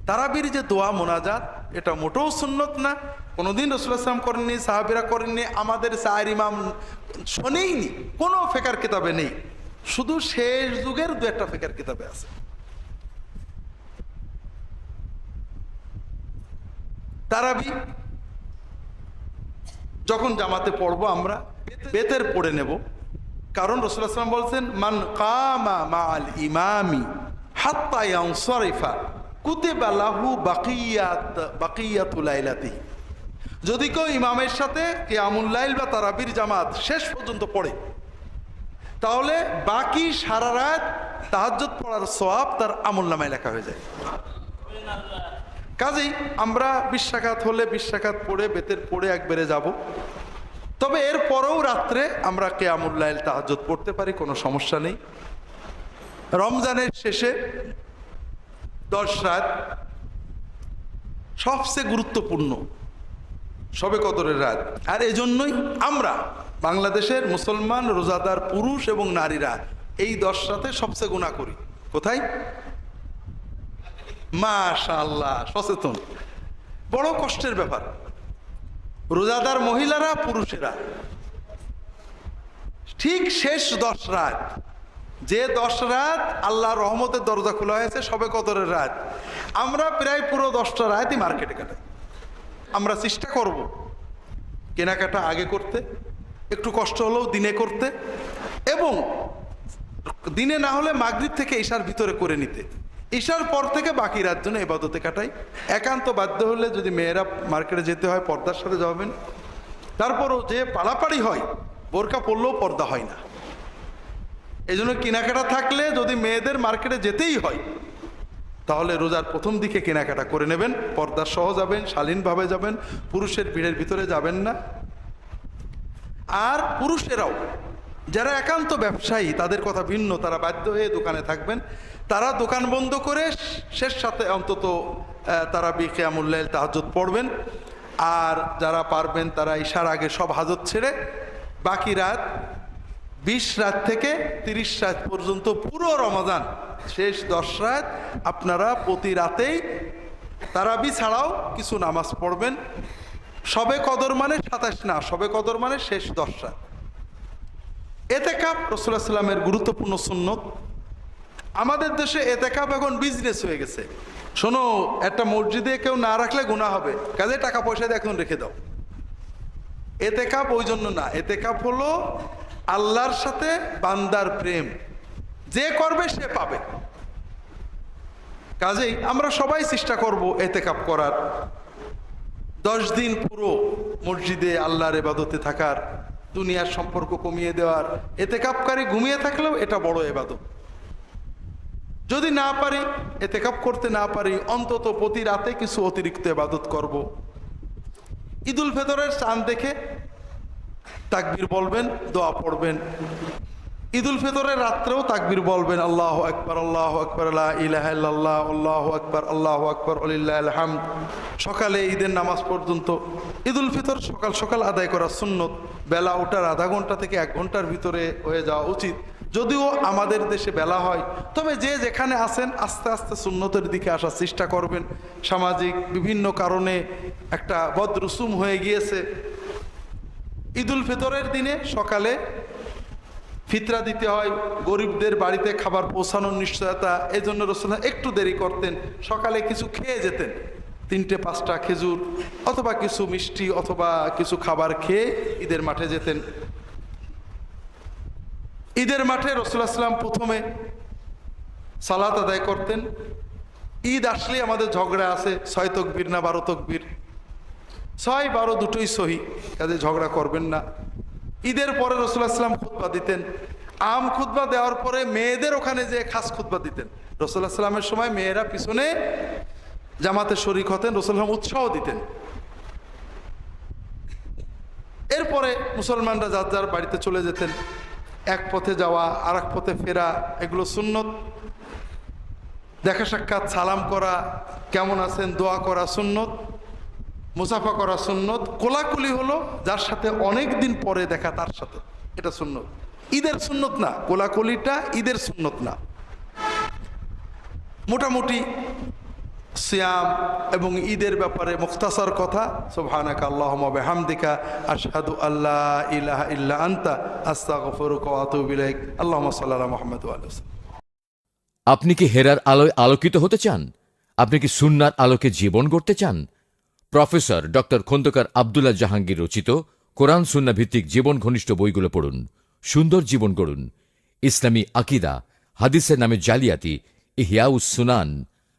তারাবির যে দোয়া মোনাজাত, এটা মোটেও সুন্নত না, কোনোদিন রাসূলুল্লাহ সাল্লাল্লাহু আলাইহি ওয়াসাল্লাম করেননি, সাহাবীরা করেননি, আমাদের চার ইমাম শোনেইনি, কোনো ফিকহ কিতাবে নেই, শুধু শেষ যুগের 2-1টা ফিকহ কিতাবে আছে। তারাবি যখন জামাতে পড়বো আমরা বেতের পড়ে নেব, কারণ রাসূলুল্লাহ সাল্লাল্লাহু আলাইহি ওয়াসাল্লাম বলছেন, মান কামা মাআল ইমামি হাত্তা ইয়ানসারিফা কুতিবা লাহু বাকিয়াতুল লাইলাতিহি। যদি কেউ ইমামের সাথে কিয়ামুল লাইল বা তারাবির জামাত শেষ পর্যন্ত পড়ে, তাহলে বাকি সারা রাত তাহাজ্জুদ পড়ার সওয়াব তার আমলনামায় লেখা হয়ে যায়। কাজেই আমরা 20 রাকাত হলে 20 রাকাত পড়ে বেতের পড়ে একবারে যাব। তবে এর পরেও রাত্রে আমরা কিয়ামুল লাইল তাহাজ্জুদ পড়তে পারি, কোনো সমস্যা নেই। রমজানের শেষে 10 রাত সবচেয়ে গুরুত্বপূর্ণ, শবে কদরের রাত। আর এজন্যই আমরা বাংলাদেশের মুসলমান রোজাদার পুরুষ এবং নারীরা এই 10 রাতে সবচেয়ে গুনাহ করি। কোথায়? মাশাআল্লাহ, সচেতন। বড় কষ্টের ব্যাপার। রোজাদার মহিলারা, পুরুষেরা ঠিক শেষ 10 রাত, যে 10 রাত আল্লাহর রহমতের দরজা খোলা হয়েছে, শবে কদরের রাত, আমরা প্রায় পুরো 10টা রাতই মার্কেটে কাটাই। আমরা চেষ্টা করব কেনাকাটা আগে করতে, একটু কষ্ট হলেও দিনে করতে, এবং দিনে না হলে মাগরিব থেকে ঈশার ভিতরে করে নিতে। ঈশার পর থেকে বাকি রাত জন্য ইবাদতে কাটাই। একান্ত বাধ্য হলে যদি মেয়েরা মার্কেটে যেতে হয়, পর্দার সাথে যাবেন। তারপরও যে পালাপাড়ি হয়, বোরকা পরলেও পর্দা হয় না। এই জন্য কেনাকাটা থাকলে যদি মেয়েদের মার্কেটে যেতেই হয়, তাহলে রোজার প্রথম দিকে কেনাকাটা করে নেবেন, পর্দা সহ যাবেন, শালীনভাবে যাবেন, পুরুষের ভিড়ের ভিতরে যাবেন না। আর পুরুষেরাও যারা একান্ত ব্যবসায়ী, তাদের কথা ভিন্ন, তারা বাধ্য হয়ে দোকানে থাকবেন, তারা দোকান বন্ধ করে শেষ সাথে অন্তত তারাবি কিয়ামুল লাইল তাহাজ্জুদ পড়বেন। আর যারা পারবেন তারা ঈশার আগে সব হাজত ছেড়ে বাকি রাত 20 রাত থেকে 30 রাত পর্যন্ত পুরো রমাদান শেষ 10 রাত আপনারা প্রতি রাতেই তারাবি ছাড়াও কিছু নামাজ পড়বেন। শবে কদর মানে 27 না, শবে কদর মানে শেষ 10 রাত। এতেকাফ রাসূলুল্লাহ সাল্লাল্লাহু আলাইহি ওয়াসাল্লামের গুরুত্বপূর্ণ সুন্নত। আমাদের দেশে এতেকাফ এখন বিজনেস হয়ে গেছে। শোনো, একটা মসজিদে কেউ না রাখলে গুনাহ হবে, কাজে টাকা পয়সা দিয়ে এখন রেখে দাও। এতেকাফ ওই জন্য না, এতেকাফ হলো আল্লাহর সাথে বান্দার প্রেম, যে করবে সে পাবে। কাজেই আমরা সবাই চেষ্টা করব এতেকাফ করার, 10 দিন পুরো মসজিদে আল্লাহর ইবাদতে থাকার, দুনিয়ার সম্পর্ক কমিয়ে দেওয়ার। এতেকাফকারী ঘুমিয়ে থাকলেও এটা বড় ইবাদত। যদি না পারি, এতেকাফ করতে না পারি, অন্তত প্রতি রাতে কিছু অতিরিক্ত ইবাদত করব। ঈদুল ফিতরের চাঁদ দেখে তাকবীর বলবেন, দোয়া পড়বেন। ঈদুল ফিতরের রাত্রেও তাকবীর বলবেন, আল্লাহু আকবার, আল্লাহু আকবার, লা ইলাহা ইল্লাল্লাহ, আল্লাহু আকবার, আল্লাহু আকবার, ওয়ালিল্লাহিল হামদ। সকালে ঈদের নামাজ পর্যন্ত। ঈদুল ফিতর সকাল সকাল আদায় করা সুন্নত। বেলা ওঠার আধা ঘন্টা থেকে 1 ঘন্টার ভিতরে হয়ে যাওয়া উচিত। যদিও আমাদের দেশে বেলা হয়, তবে যে যেখানে আছেন আস্তে আস্তে সুন্নতের দিকে আসার চেষ্টা করবেন। সামাজিক বিভিন্ন কারণে একটা বদরুসুম হয়ে গিয়েছে। ঈদুল ফিতরের দিনে সকালে ফিতরা দিতে হয়, গরিবদের বাড়িতে খাবার পৌঁছানোর নিশ্চয়তা। এই জন্য রাসূলুল্লাহ একটু দেরি করতেন, সকালে কিছু খেয়ে যেতেন, 3-5টা খেজুর অথবা কিছু মিষ্টি অথবা কিছু খাবার খেয়ে ঈদের মাঠে যেতেন। ঈদের মাঠে রাসূলুল্লাহ সাল্লাল্লাহু আলাইহি ওয়াসাল্লাম প্রথমে সালাত আদায় করতেন। ঈদ আসলে আমাদের ঝগড়া আছে, 6 তাকবীর না 12 তাকবীর, 6-12 দুটোই সহি, কাজে ঝগড়া করবেন না। ঈদের পরে রাসূলুল্লাহ সাল্লাল্লাহু আলাইহি ওয়াসাল্লাম খুতবা দিতেন। আম খুতবা দেওয়ার পরে মেয়েদের ওখানে যে খাস খুতবা দিতেন। রাসূলুল্লাহ সাল্লাল্লাহু আলাইহি ওয়াসাল্লামের সময় মেয়েরা পিছনে জামাতে শরীক হতেন, রাসূলুল্লাহ উৎসাহ দিতেন। এরপরে মুসলমানরা যার যার বাড়িতে চলে যেতেন। এক পথে যাওয়া আর এক পথে ফেরা, এগুলো সুন্নত। দেখা সাক্ষাৎ, সালাম করা, কেমন আছেন দোয়া করা সুন্নত, মুসাফা করা সুন্নত। কোলাকুলি হলো যার সাথে অনেক দিন পরে দেখা তার সাথে, এটা সুন্নত, ঈদের সুন্নত না। কোলাকুলিটা ঈদের সুন্নত না। মোটামুটি সিয়াম এবং ঈদের ব্যাপারে মুখতাসার কথা। সুবহানাকা আল্লাহুম্মা বিহামদিকা আশহাদু আল্লা ইলাহা ইল্লা আনতা আস্তাগফিরুকা ওয়া আতুবু ইলাইক। আল্লাহুম্মা সাল্লি আলা মুহাম্মাদ ওয়া আলিহি ওয়াসাল্লাম। আপনি কি হেরার আলোয় আলোকিত হতে চান? আপনি কি সুন্নার আলোকে জীবন গড়তে চান? প্রফেসর ডক্টর খন্দকার আব্দুল্লাহ জাহাঙ্গীর রচিত কোরআন সুন্না ভিত্তিক জীবন ঘনিষ্ঠ বইগুলো পড়ুন, সুন্দর জীবন গড়ুন। ইসলামী আকিদা, হাদিসের নামে জালিয়াতি, ইহয়াউস সুনান,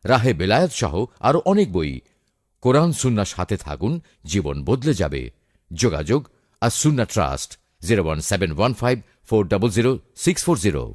রাহে বেলায়েত সহ আরো অনেক বই। কোরআন সুন্নার সাথে থাকুন, জীবন বদলে যাবে। যোগাযোগ আস সুন্না ট্রাস্ট 01715400640।